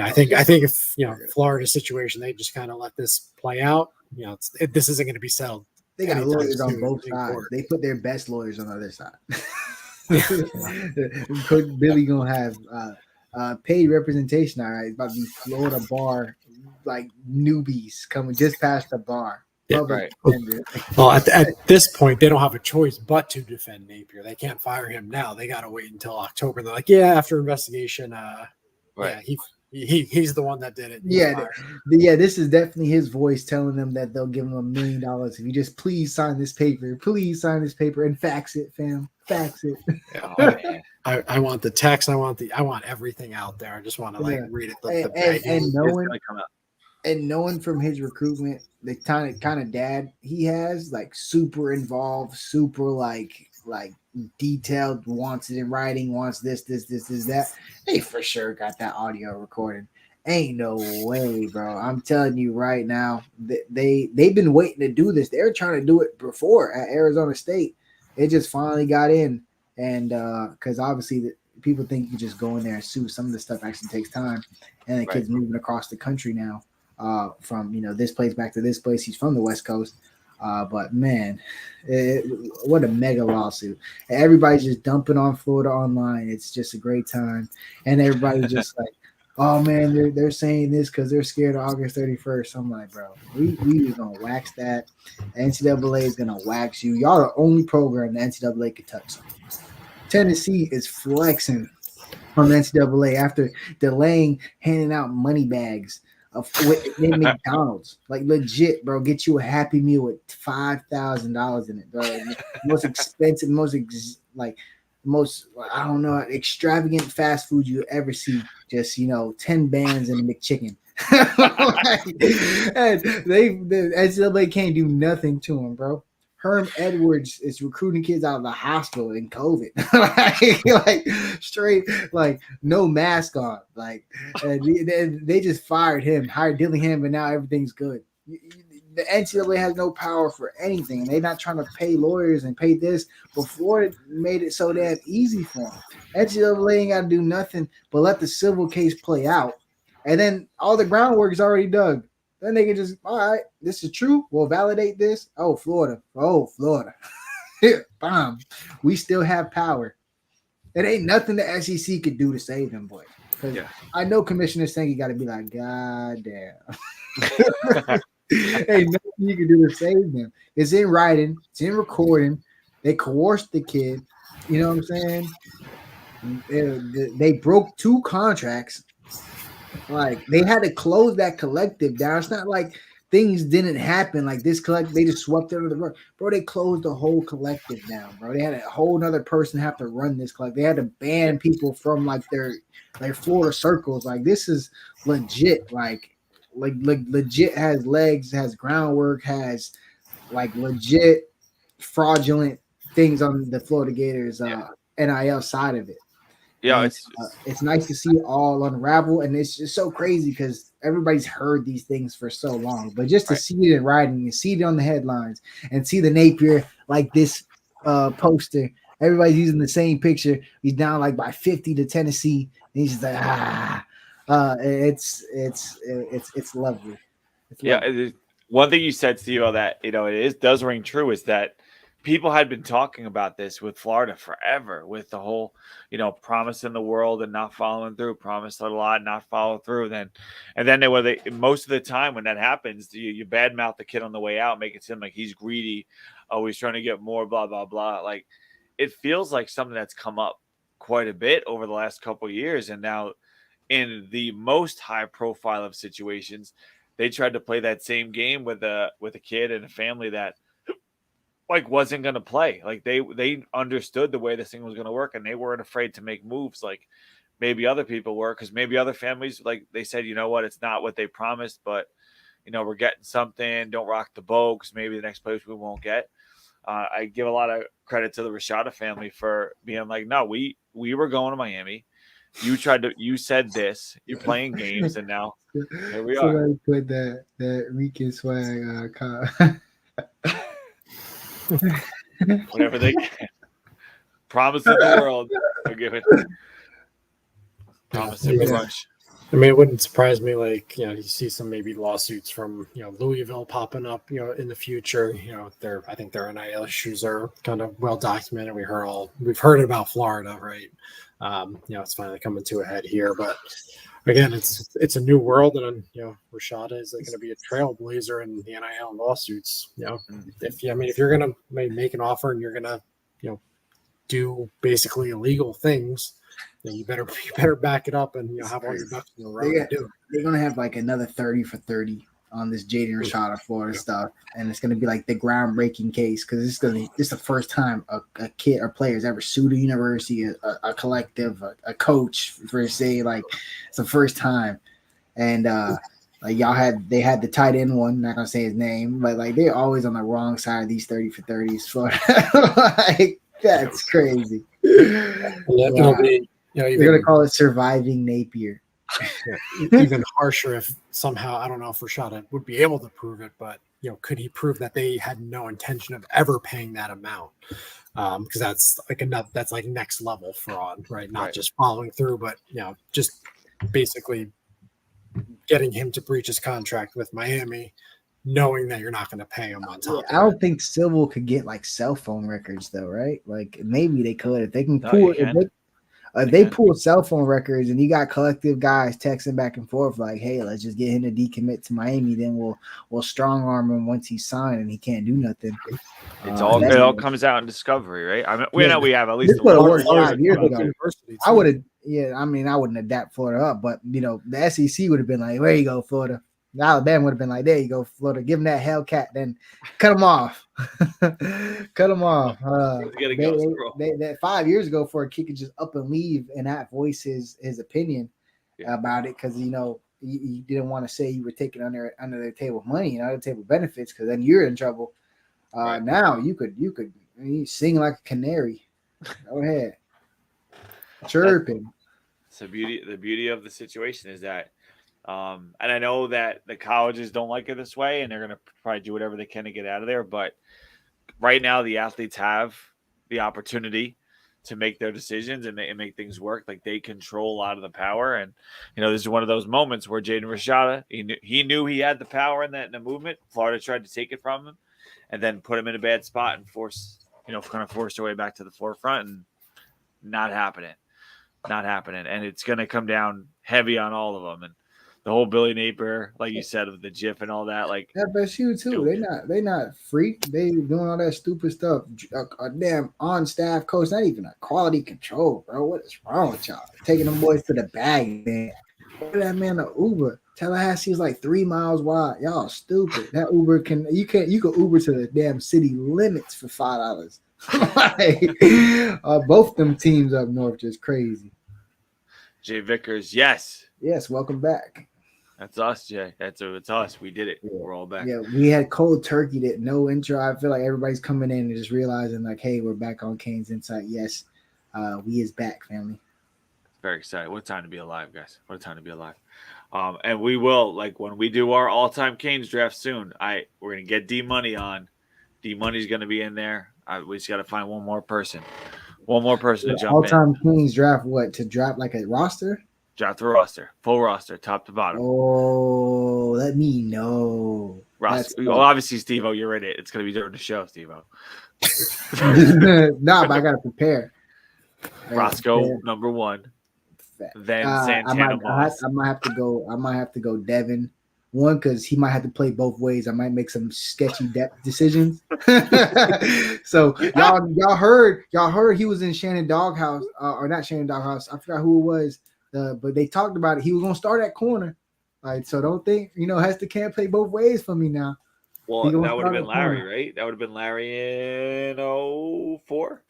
I think if Florida situation, they just kind of let this play out. This isn't going to be settled. They got lawyers on both sides. They put their best lawyers on the other side. Coach Billy gonna have paid representation. All right, it's about to be Florida bar like newbies coming just past the bar. Yeah, right. Well, at this point, they don't have a choice but to defend Napier. They can't fire him now. They got to wait until October. They're like, after investigation, right. He's the one that did it. This is definitely his voice telling them that they'll give him $1 million if you just please sign this paper. Please sign this paper and fax it, fam. Fax it. I want the text. I want everything out there. I just want to read it. And knowing from his recruitment, the kind of dad he has, like super involved, super like detailed, wants it in writing, wants this, that. They for sure got that audio recording. Ain't no way, bro. I'm telling you right now, they've been waiting to do this. They were trying to do it before at Arizona State. It just finally got in, and because obviously people think you just go in there and sue. Some of the stuff actually takes time, and the kid's moving across the country now, from this place back to this place. He's from the West Coast. But man, what a mega lawsuit. Everybody's just dumping on Florida online. It's just a great time. And everybody's just like, oh man, they're saying this because they're scared of August 31st. I'm like, bro, we are going to wax that. The NCAA is going to wax you. Y'all are the only program the NCAA could touch. Tennessee is flexing on the NCAA after delaying handing out money bags in McDonald's, like legit, bro. Get you a Happy Meal with $5,000 in it, bro. Most expensive, most I don't know, extravagant fast food you ever see. Just 10 bands and a McChicken. And the NCAA can't do nothing to them, bro. Herm Edwards is recruiting kids out of the hospital in COVID, like straight, like no mask on, like and they just fired him, hired Dillingham, and now everything's good. The NCAA has no power for anything, and they're not trying to pay lawyers and pay this. But Florida made it so damn easy for them. NCAA ain't got to do nothing but let the civil case play out, and then all the groundwork is already dug. Then they can just, all right, this is true. We'll validate this. Oh, Florida. Bomb. We still have power. It ain't nothing the SEC could do to save them, boy. I know Commissioner Sankey got to be like, God damn. Ain't nothing you can do to save them. It's in writing. It's in recording. They coerced the kid. You know what I'm saying? They broke 2 contracts. Like they had to close that collective down. It's not like things didn't happen. Like this collective, they just swept it under the rug. Bro, they closed the whole collective down, bro. They had a whole nother person have to run this collective. They had to ban people from like their Florida circles. Like this is legit. Like legit has legs, has groundwork, has like legit fraudulent things on the Florida Gators NIL side of it. Yeah, it's nice to see it all unravel, and it's just so crazy because everybody's heard these things for so long. But just to see it in writing and see it on the headlines and see the Napier like this poster, everybody's using the same picture. He's down like by 50 to Tennessee, and he's just like, It's lovely. It's Yeah, lovely. one thing you said, Steve, that it does ring true is that people had been talking about this with Florida forever, with the whole promising the world and not following through, promise a lot, not follow through. And then most of the time when that happens, you badmouth the kid on the way out, make it seem like he's greedy, he's trying to get more, blah blah blah. Like it feels like something that's come up quite a bit over the last couple of years, and now in the most high profile of situations, they tried to play that same game with a kid and a family that like wasn't going to play. Like they understood the way this thing was going to work, and they weren't afraid to make moves like maybe other people were, because maybe other families, like they said, you know what, it's not what they promised, but we're getting something. Don't rock the boat, because maybe the next place we won't get. I give a lot of credit to the Rashada family for being like, no, we were going to Miami. You said this, you're playing games, and now here we are. Somebody put that Rican swag Whatever they can. Promising the world. They're giving. Promising the rush. I mean, it wouldn't surprise me, like, you see some maybe lawsuits from, Louisville popping up, in the future. I think their NIL issues are kind of well documented. We've heard about Florida, right? It's finally coming to a head here, but again, it's a new world, and Rashada is going to be a trailblazer in the NIL lawsuits. If you're going to make an offer and you're going to, do basically illegal things, you better back it up and have all your ducks in a row to do it. They're gonna have like another 30 for 30 on this Jaden Rashada Florida stuff, and it's gonna be like the groundbreaking case, because it's the first time a kid or player has ever sued a university, a collective, a coach, for say, like it's the first time. And like they had the tight end one, not gonna say his name, but like they're always on the wrong side of these 30 for 30s. Like that's crazy. It'll be, they're gonna call it surviving Napier. Even harsher if somehow, I don't know if Rashada would be able to prove it, but could he prove that they had no intention of ever paying that amount? Because that's like next level fraud, right? Not just following through, but just basically getting him to breach his contract with Miami, knowing that you're not going to pay him on top. I don't think Civil could get like cell phone records though, right? Like maybe they could if they can pull if they pull cell phone records, and you got collective guys texting back and forth like, hey, let's just get him to decommit to Miami, then we'll strong arm him once he's signed and he can't do nothing. It all comes out in discovery, right? I mean, we know we have at least 5 years ago. I wouldn't adapt Florida up, but the SEC would have been like, there you go, Florida. Alabama would have been like, there you go, Florida. Give him that Hellcat, then cut him off. Cut him off. That 5 years ago, for a kid could just up and leave and not voice his opinion about it, because you didn't want to say you were taking under the table money and under the table benefits, because then you're in trouble. Now you could sing like a canary. Go ahead, chirping. So the beauty of the situation is that. And I know that the colleges don't like it this way, and they're going to probably do whatever they can to get out of there. But right now, the athletes have the opportunity to make their decisions and make things work. Like, they control a lot of the power. And, this is one of those moments where Jaden Rashada, he knew he had the power in the movement. Florida tried to take it from him and then put him in a bad spot and force their way back to the forefront, and not happening. And it's going to come down heavy on all of them. And the whole Billy Napier, like you said, of the GIF and all that, like FSU too. They not freak. They doing all that stupid stuff. A damn on staff coach, not even a quality control, bro. What is wrong with y'all? Taking them boys to the bag, man. Look at that man, the Uber. Tallahassee is like 3 miles wide. Y'all stupid. That Uber you can Uber to the damn city limits for $5. Like, both them teams up north just crazy. Jay Vickers, yes, welcome back. That's us, Jay. It's us. We did it. Yeah. We're all back. Yeah, we had cold turkey, that no intro. I feel like everybody's coming in and just realizing, like, hey, we're back on CanesInSight. Yes, we is back, family. Very excited. What a time to be alive, guys. What a time to be alive. And we will, like, when we do our all-time Canes draft soon, we're going to get D-Money on. D-Money's going to be in there. We just got to find one more person. To jump in. All-time Canes draft, what? To draft like a roster? Draft the roster, full roster, top to bottom. Oh, let me know. Well, obviously, Steve-O, you're in it. It's going to be during the show, Steve-O. Nah, but I gotta prepare. Roscoe, number 1. Then Santana Moss. I might have to go Devin. One, because he might have to play both ways. I might make some sketchy depth decisions. So y'all heard he was in Shannon Doghouse, or not Shannon Doghouse. I forgot who it was. But they talked about it. He was gonna start at corner. Right, so don't think Hester can't play both ways for me now. Well, that would have been Larry, right? That would have been Larry in 04.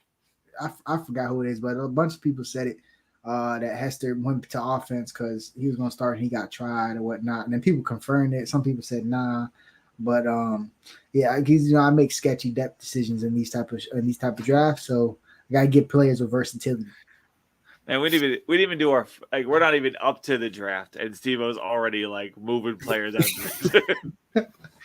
I forgot who it is, but a bunch of people said it. That Hester went to offense because he was gonna start and he got tried or whatnot, and then people confirmed it. Some people said nah, but yeah, because I make sketchy depth decisions in these type of drafts, so I gotta get players with versatility. And we didn't even do our we're not even up to the draft, and Steve-O's already moving players out.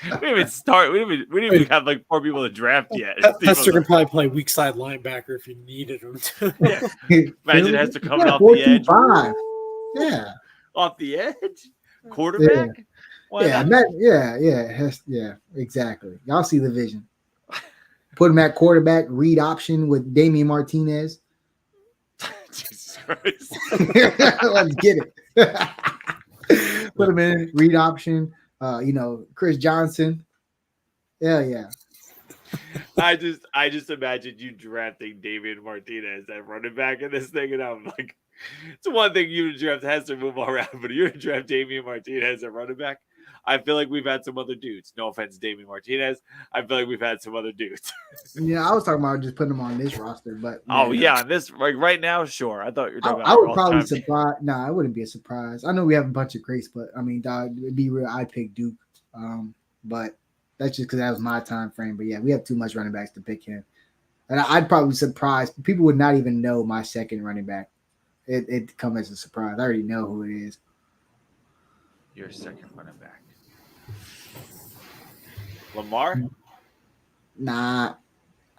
We didn't even start. We didn't even have 4 people to draft yet. Hester can probably play weak side linebacker if you needed him to. Yeah. Imagine Hester coming off the edge. 5. Yeah, off the edge, quarterback. Yeah, exactly. Y'all see the vision. Put him at quarterback, read option with Damian Martinez. Jesus Christ. Let's get it. Put him in, read option. Chris Johnson. Yeah. I just imagine you drafting Damian Martinez at running back in this thing, and I'm like, it's one thing you draft Hester move all around, but you're to draft Damian Martinez at running back. I feel like we've had some other dudes. No offense, Damian Martinez. I feel like we've had some other dudes. Yeah, I was talking about just putting him on this roster, but this right now, sure. I thought you were talking about. I would probably surprise. Nah, it wouldn't be a surprise. I know we have a bunch of greats, but I mean, dog, it'd be real. I'd pick Duke, but that's just because that was my time frame. But yeah, we have too much running backs to pick him, and I'd probably surprise people would not even know my second running back. It'd come as a surprise. I already know who it is. Your second running back. Lamar? Nah,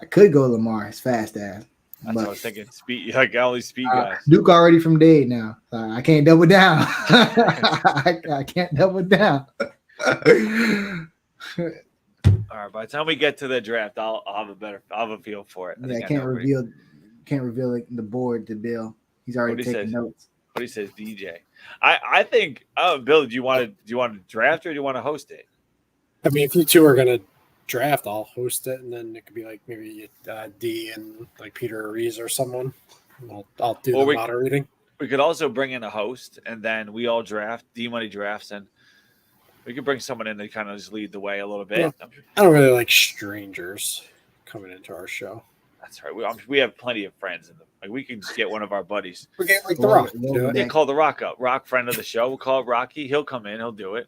I could go Lamar. It's fast ass. That's what I was thinking. Speed, all these speed guys. Duke already from Dade now. I can't double down. I can't double down. All right. By the time we get to the draft, I'll have a feel for it. I can't reveal the board to Bill. He's already taking notes. What he says, DJ. I think. Bill, do you want to draft or do you want to host it? I mean, if you two are gonna draft, I'll host it, and then it could be maybe D and Peter or Reese or someone. I'll do the moderating. We could also bring in a host, and then we all draft. D Money drafts, and we could bring someone in to kind of just lead the way a little bit. Yeah, I don't really like strangers coming into our show. That's right. We have plenty of friends in them. We can just get one of our buddies. We get The Rock. They call The Rock up. Rock, friend of the show. We'll call it Rocky. He'll come in. He'll do it.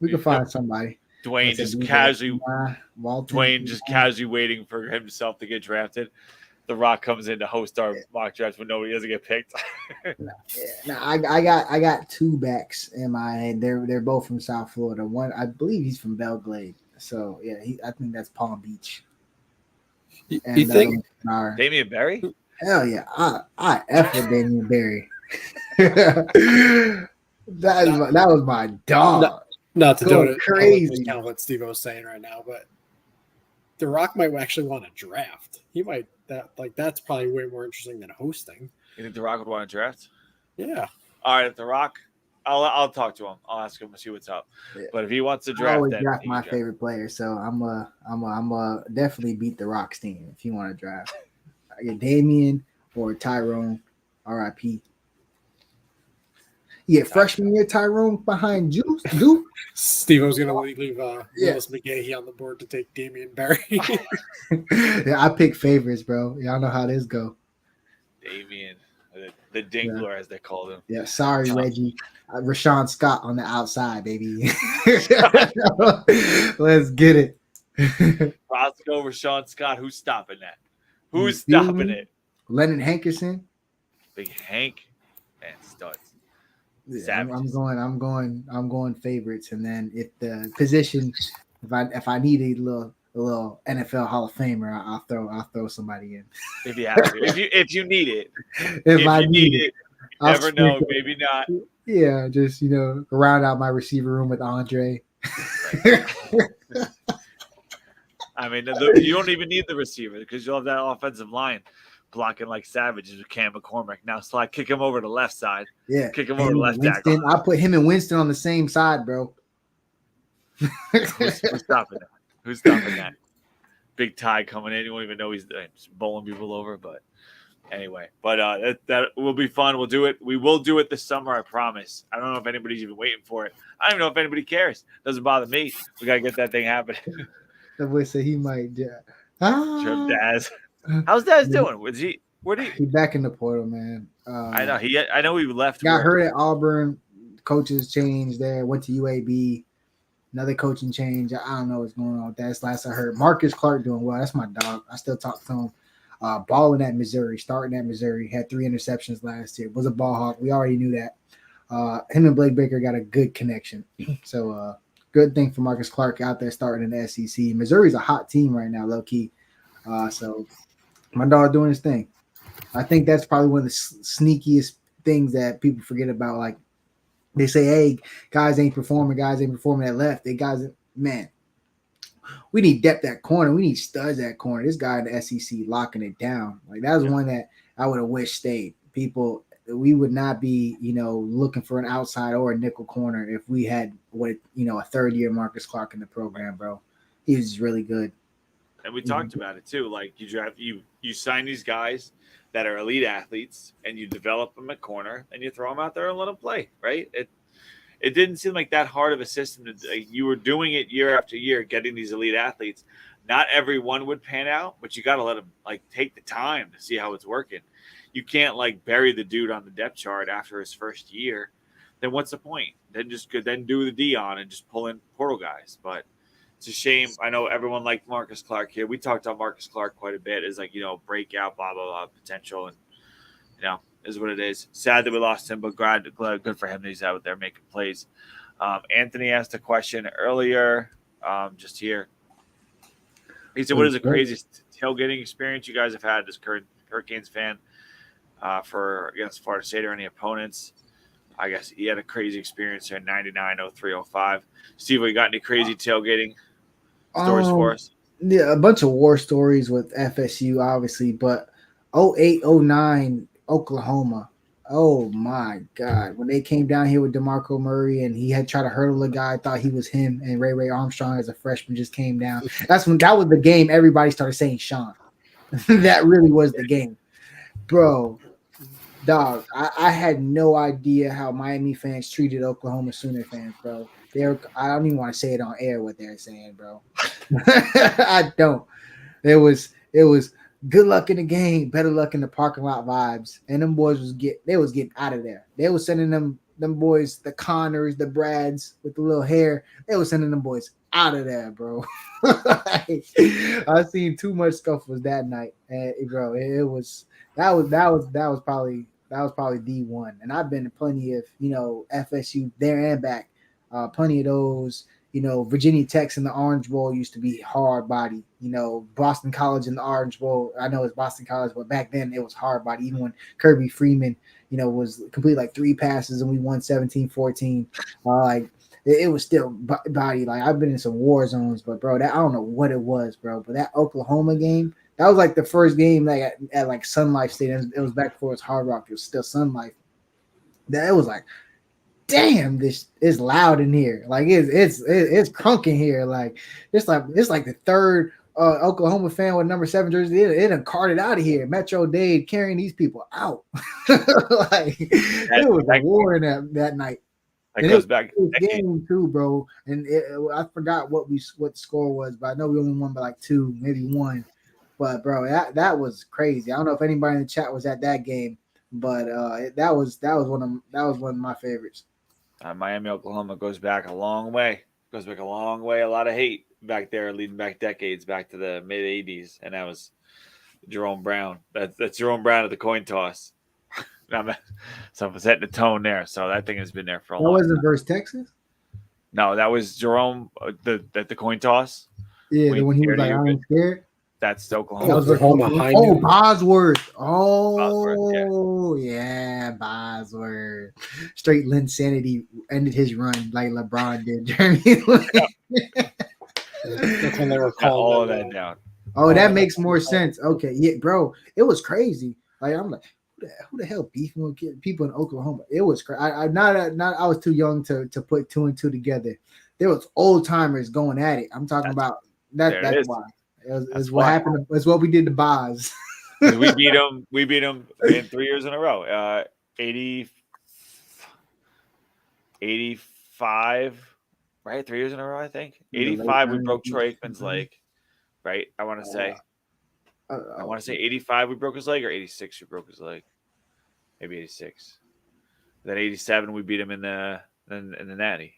We can find somebody. Dwayne just casually waiting for himself to get drafted. The Rock comes in to host our mock drafts when nobody doesn't get picked. I got 2 backs in my head. They're both from South Florida. One, I believe he's from Belgrade. So yeah, I think that's Palm Beach. You think Damian Berry? Hell yeah, I F with Damian Berry. that was my dog. Not to do it crazy. Kind of what Steve was saying right now, but The Rock might actually want to draft. He might that's probably way more interesting than hosting. You think The Rock would want to draft? Yeah. All right, if The Rock, I'll talk to him. I'll ask him to see what's up. Yeah. But if he wants to draft, I always draft my favorite player, so I'm definitely beat The Rock's team if you want to draft. I get Damian or Tyrone, RIP. Yeah, freshman year Tyrone behind Duke. Steve was gonna leave Willis McGahee on the board to take Damian Berry. Yeah, I pick favorites, bro. Y'all know how this go. Damian, the Dinkler, as they called him. Yeah, sorry, Reggie. Rashawn Scott on the outside, baby. Let's get it. Roscoe, Rashawn Scott. Who's stopping that? Who's stopping it? Lennon Hankerson. Big Hank. Man, studs. Yeah, I'm going favorites, and then if the position, if I need a little NFL Hall of Famer, I'll throw somebody in. If you have to, if you need it, if I need it, I'll Never know. sprinkle- Maybe not. Yeah, just round out my receiver room with Andre. I mean, you don't even need the receiver because you'll have that offensive line blocking like savages with Cam McCormick. Now, so I kick him over to the left side. Yeah, Kick him over to him the and left tackle. Winston. I put him and Winston on the same side, bro. Who's stopping that? Who's stopping that? Big Ty coming in. You won't even know he's bowling people over. But anyway, that will be fun. We'll do it. We will do it this summer. I promise. I don't know if anybody's even waiting for it. I don't even know if anybody cares. Doesn't bother me. We got to get that thing happening. The boy said he might. Sure, Daz. How's Daz doing? Where'd he? He back in the portal, man. I know I know he left. Got hurt at Auburn. Coaches changed there. Went to UAB. Another coaching change. I don't know what's going on with that. That's last I heard. Marcus Clark doing well. That's my dog. I still talk to him. Balling at Missouri, starting at Missouri. Had 3 interceptions last year. Was a ball hawk. We already knew that. Him and Blake Baker got a good connection. So good thing for Marcus Clark out there starting in the SEC. Missouri's a hot team right now, low key. So my dog doing his thing. I think that's probably one of the sneakiest things that people forget about. Like they say, hey, guys ain't performing at left. Man, we need depth at corner. We need studs at corner. This guy in the SEC locking it down. Like that was one that I would have wished stayed. People, we would not be, looking for an outside or a nickel corner if we had a third-year Marcus Clark in the program, bro. He was really good. And we talked about it too. Like you sign these guys that are elite athletes, and you develop them at corner, and you throw them out there and let them play. Right? It didn't seem like that hard of a system. You were doing it year after year, getting these elite athletes. Not everyone would pan out, but you got to let them take the time to see how it's working. You can't bury the dude on the depth chart after his first year. Then what's the point? Then do the Dion and just pull in portal guys. But it's a shame. I know everyone liked Marcus Clark here. We talked about Marcus Clark quite a bit. Is breakout, blah blah blah potential, and is what it is. Sad that we lost him, but good for him that he's out there making plays. Anthony asked a question earlier, just here. He said, "What is the craziest tailgating experience you guys have had as Hurricanes fan against Florida State or any opponents?" I guess he had a crazy experience here in 99, 03, 05. Steve, we got any crazy tailgating stories for us? Yeah, a bunch of war stories with FSU, obviously, but 08, 09, Oklahoma. Oh, my God. When they came down here with DeMarco Murray and he had tried to hurdle a guy, thought he was him, and Ray Armstrong as a freshman just came down. That was the game everybody started saying Sean. That really was the game. Bro. Dog, I had no idea how Miami fans treated Oklahoma Sooner fans, bro. I don't even want to say it on air what they're saying, bro. I don't. It was good luck in the game, better luck in the parking lot vibes. And them boys was getting out of there. They was sending them boys, the Connors, the Brads with the little hair. They was sending them boys out of there, bro. I seen too much scuffles that night, and bro, that was probably D1. And I've been to plenty of FSU there and back, plenty of those. Virginia Tech's in the Orange Bowl used to be hard body. Boston College in the Orange Bowl. I know it's Boston College, but back then it was hard body. Even when Kirby Freeman, was complete 3 passes and we won 17-14. It was still body. I've been in some war zones, but bro, that I don't know what it was, bro. But that Oklahoma game, that was the first game at Sun Life Stadium. It was back before it was Hard Rock. It was still Sun Life. That it was damn, this is loud in here. It's crunk in here. It's like the third Oklahoma fan with number 7 jersey. It done carted out of here. Metro Dade carrying these people out. It was a war in that night. That goes back to the game too, bro. And I forgot what the score was, but I know we only won by 2, maybe 1. But bro, that was crazy. I don't know if anybody in the chat was at that game, but that was one of my favorites. Miami, Oklahoma goes back a long way. A lot of hate back there, leading back decades, back to the mid '80s, and that was Jerome Brown. That's Jerome Brown at the coin toss. So I'm setting the tone there. So that thing has been there for a long time. That wasn't versus Texas? No, that was Jerome at the coin toss. Yeah, when he was I ain't scared. That's That Oklahoma. was Oklahoma High Oh, Noon. Bosworth. Bosworth, Oh, yeah, Bosworth. Straight Linsanity ended his run like LeBron did. Jeremy Lin. That's when they were Got all of calling that down. Oh, Oh, that yeah. makes more sense. Okay, yeah, bro, it was crazy. Like I'm like, who the hell beefing with people in Oklahoma? It was crazy. I was too young to put two and two together. There was old timers going at it. I'm talking about that. there it That's is. why. That's It's what why. happened. It's what we did to Boz. 'Cause we beat them. We beat them in 3 years in a row. 85, right? 3 years in a row, I think. In the late 85, we broke 90s. Troy Aikman's leg, right? I want to say. I Oh, want to say 85 we broke his leg, or 86 we broke his leg. Maybe 86. Then 87 we beat him in the Natty.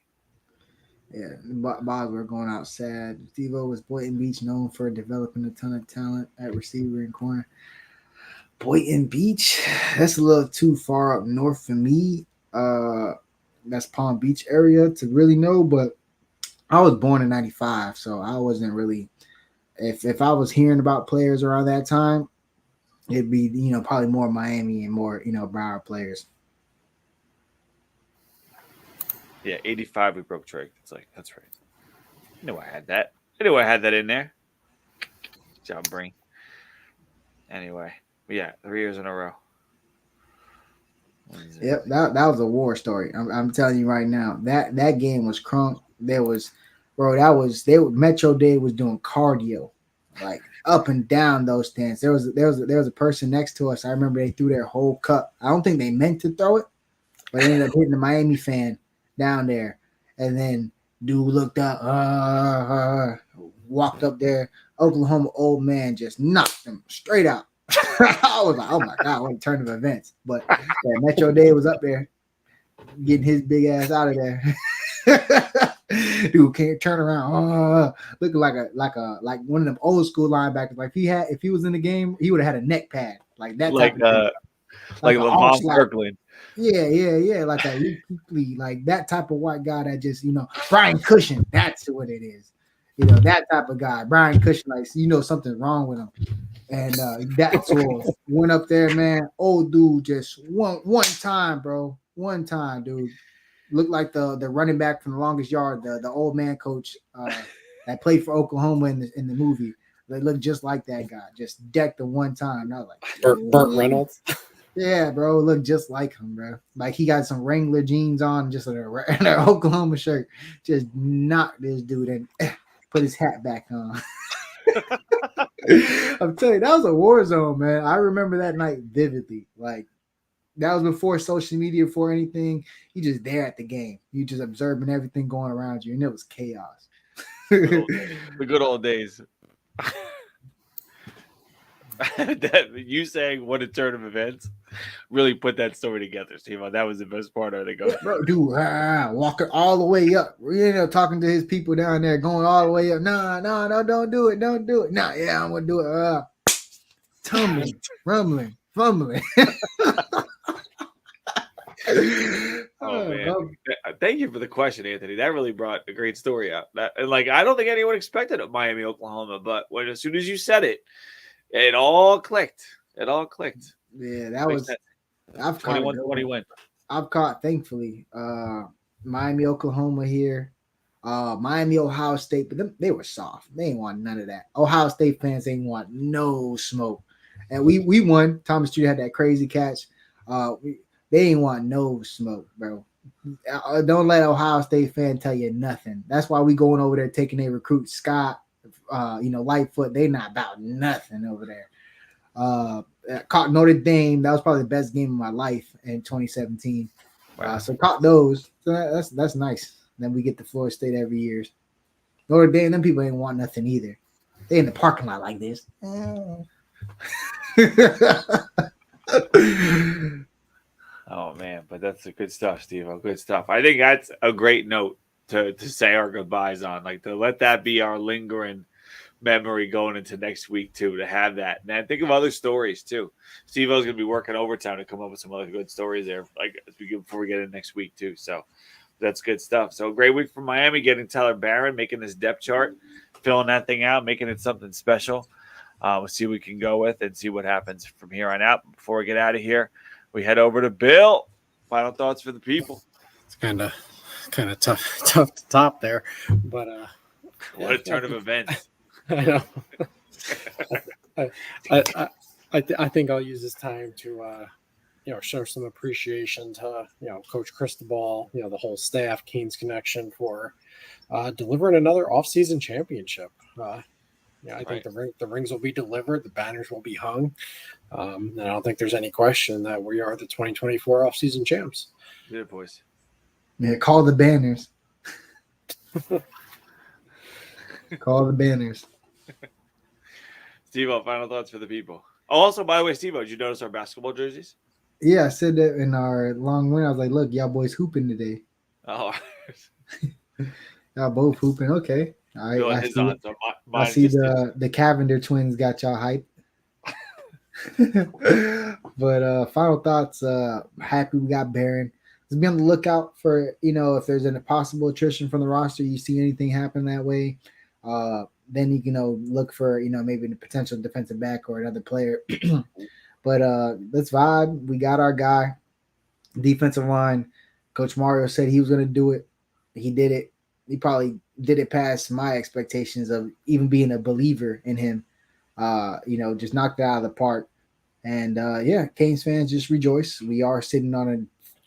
yeah, Boz were going out sad. Steve-O was Boynton Beach, known for developing a ton of talent at receiver and corner. Boynton Beach, that's a little too far up north for me. That's Palm Beach area to really know, but I was born in '95, so I wasn't really. If I was hearing about players around that time, it'd be probably more Miami and more Broward players. Yeah, 85 we broke Troy. It's like, that's right. I knew I had that. I knew I had that in there. Good job, Brain. Anyway, yeah, 3 years in a row. Yep, that was a war story. I'm telling you right now, that game was crunk. There was, bro, Metro Day was doing cardio, like up and down those stands. There was a person next to us. I remember they threw their whole cup. I don't think they meant to throw it, but they ended up hitting the Miami fan down there. And then dude looked up, walked up there. Oklahoma old man just knocked him straight out. I was like, oh my God, what a turn of events. But yeah, Metro Day was up there getting his big ass out of there. Dude can't turn around. Looking like one of them old school linebackers. Like if he was in the game, he would have had a neck pad. Like that like type of like an Lamont arch slap. Kirkland. Yeah. Like like that type of white guy that just, Brian Cushing, that's what it is. That type of guy. Brian Cushing, like something's wrong with him. And that's what went up there, man. Old dude just one time, bro. One time, dude. Looked like the running back from the longest yard, the old man coach that played for Oklahoma in the movie. They looked just like that guy. Just decked the one time. And I was like, Burt Reynolds. yeah, bro, looked just like him, bro. Like he got some Wrangler jeans on, just an Oklahoma shirt. Just knocked this dude and put his hat back on. I'm telling you, that was a war zone, man. I remember that night vividly. Like that was before social media, before anything. You just there at the game. You just observing everything going around you, and it was chaos. The good old days. That you saying what a turn of events really put that story together, Steve. That was the best part of it. Bro, dude, walking all the way up. Talking to his people down there, going all the way up. No, don't do it. Nah, yeah, I'm gonna do it. Tumbling, rumbling, fumbling. Oh man! Thank you for the question, Anthony. That really brought a great story out. I don't think anyone expected it, Miami, Oklahoma, but as soon as you said it, it all clicked. It all clicked. Yeah, that was. I've 21-21. I've caught, thankfully, Miami, Oklahoma here, Miami, Ohio State, but they were soft. They ain't want none of that. Ohio State fans ain't want no smoke, and we won. Thomas Street had that crazy catch. They ain't want no smoke, bro. Don't let Ohio State fan tell you nothing. That's why we going over there taking a recruit Scott, Lightfoot. They not about nothing over there. Caught Notre Dame. That was probably the best game of my life in 2017. Wow. So caught those. So that's nice. Then we get to Florida State every year. Notre Dame, them people ain't want nothing either. They in the parking lot like this. Oh man, but that's the good stuff, Steve. Good stuff. I think that's a great note to say our goodbyes on. Like to let that be our lingering memory going into next week too, to have that. Man, think of other stories too. Steve-O's gonna be working overtime to come up with some other good stories there, like before we get in next week too. So that's good stuff. So great week for Miami, getting Tyler Barron, making this depth chart, filling that thing out, making it something special. We'll see what we can go with and see what happens from here on out. Before we get out of here, we head over to Bill. Final thoughts for the people. It's kind of tough to top there, but What a turn of events. I know. I think I'll use this time to show some appreciation to Coach Cristobal, the whole staff, Canes Connection, for delivering another offseason championship. I think the rings will be delivered, the banners will be hung, and I don't think there's any question that we are the 2024 offseason champs. Good boys. Yeah, call the banners. Call the banners. Steve-O, final thoughts for the people. Oh, also, by the way, Steve-O, did you notice our basketball jerseys? Yeah, I said that in our long win. I was like, look, y'all boys hooping today. Oh, Y'all both hooping. Okay. I see the Cavender twins got y'all hyped. But final thoughts, happy we got Barron. Let's be on the lookout for, if there's a possible attrition from the roster, you see anything happen that way, then you can look for, maybe the potential defensive back or another player. But let's vibe. We got our guy. Defensive line. Coach Mario said he was going to do it. He did it. He probably did it past my expectations of even being a believer in him. Just knocked it out of the park. And Canes fans, just rejoice. We are sitting on a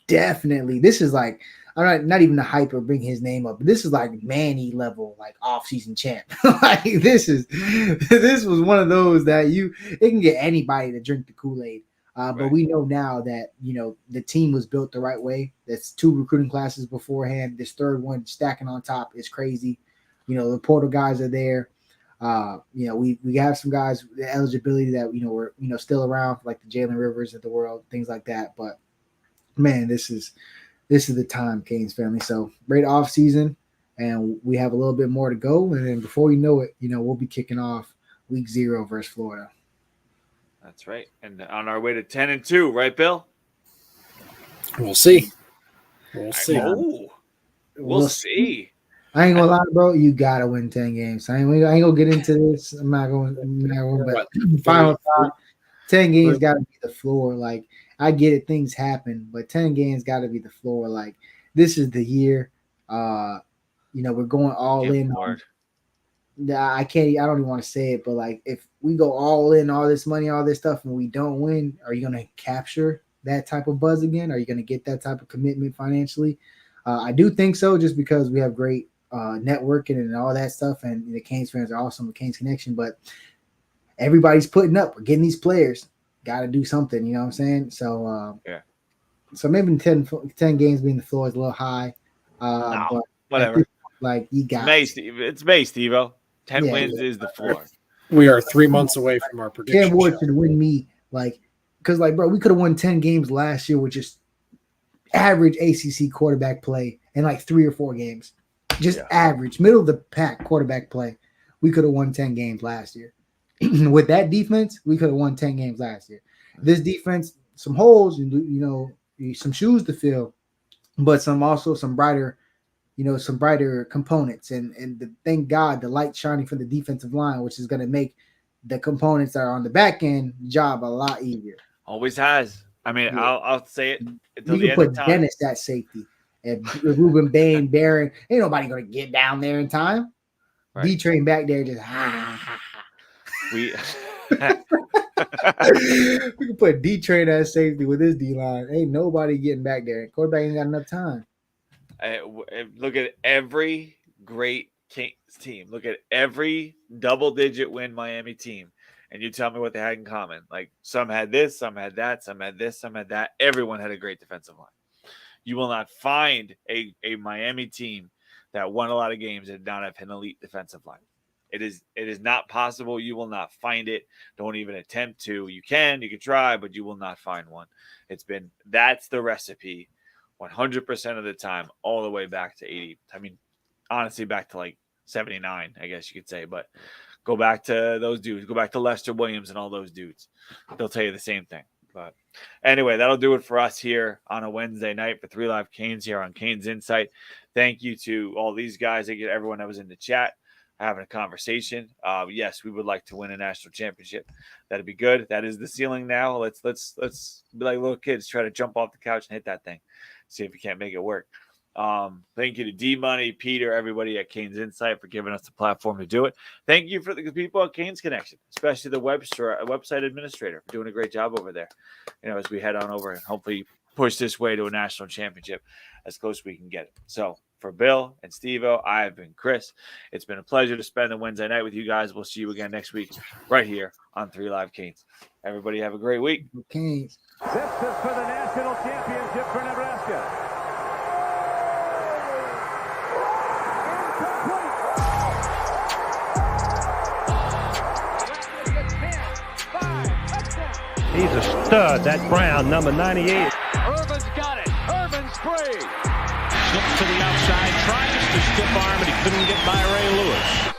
definitely. This is like, I'm not even a hype or bring his name up. But this is like Manny level, like off-season champ. Like this was one of those that it can get anybody to drink the Kool-Aid. But we know now that the team was built the right way. That's 2 recruiting classes beforehand. This third one stacking on top is crazy. The portal guys are there. We have some guys with the eligibility that we're still around, like the Jalen Rivers of the world, things like that. But man, this is the time, Canes family. So great off season, and we have a little bit more to go. And then before you know it, we'll be kicking off week 0 versus Florida. That's right. And on our way to 10-2, right, Bill? We'll see. We'll see. Oh, we'll see. I ain't gonna lie, bro. You gotta win 10 games. I ain't gonna get into this. I'm not going. But final thought: 10 games gotta be the floor. Like I get it, things happen, but 10 games gotta be the floor. Like this is the year. We're going all in. I can't. I don't even want to say it, but like if we go all in, all this money, all this stuff, and we don't win, are you gonna capture that type of buzz again? Are you gonna get that type of commitment financially? I do think so, just because we have great networking and all that stuff, and the Canes fans are awesome with Canes Connection. But everybody's putting up. We're getting these players. Got to do something. You know what I'm saying? So So maybe 10 games being the floor is a little high. But whatever. Like you got it's May, Steve-O. 10 wins is the floor. We are 3 months away from our prediction. Cam Ward should win me, because bro, we could have won 10 games last year with just average ACC quarterback play in 3 or 4 games. Just average, middle of the pack quarterback play. We could have won 10 games last year. With that defense, we could have won 10 games last year. This defense, some holes, some shoes to fill, but some brighter components. And thank God the light shining from the defensive line, which is going to make the components that are on the back end job a lot easier. Always has. I mean, I'll say it until we the can end put of time. Dennis at safety. If Ruben Bain, Barron, ain't nobody going to get down there in time. Right. D-Train back there just We we can put D-Train at safety with this D-line. Ain't nobody getting back there. Quarterback ain't got enough time. Look at every great Canes team. Look at every double-digit win Miami team, and you tell me what they had in common. Like some had this, some had that, some had this, some had that. Everyone had a great defensive line. You will not find a Miami team that won a lot of games and did not have an elite defensive line. It is not possible. You will not find it. Don't even attempt to. You can try, but you will not find one. That's the recipe 100% of the time, all the way back to 80. I mean, honestly, back to 79, I guess you could say, but go back to those dudes, go back to Lester Williams and all those dudes. They'll tell you the same thing. But anyway, that'll do it for us here on a Wednesday night for 3 Live Canes here on Canes Insight. Thank you to all these guys. Thank you to everyone that was in the chat. having a conversation. Yes, we would like to win a national championship. That'd be good. That is the ceiling now. Let's be like little kids, try to jump off the couch and hit that thing. See if we can't make it work. Thank you to D-Money, Peter, everybody at CanesInSight for giving us the platform to do it. Thank you for the people at Canes Connection, especially the website administrator, for doing a great job over there. As we head on over and hopefully push this way to a national championship as close as we can get it. So for Bill and Steve-O, I have been Chris. It's been a pleasure to spend the Wednesday night with you guys. We'll see you again next week right here on 3 Live Canes. Everybody have a great week. Canes. This is for the national championship for Nebraska. He's a stud, that Brown, number 98. Irvin's got it. Irvin's free. Slips to the outside, tries to stiff arm, but he couldn't get by Ray Lewis.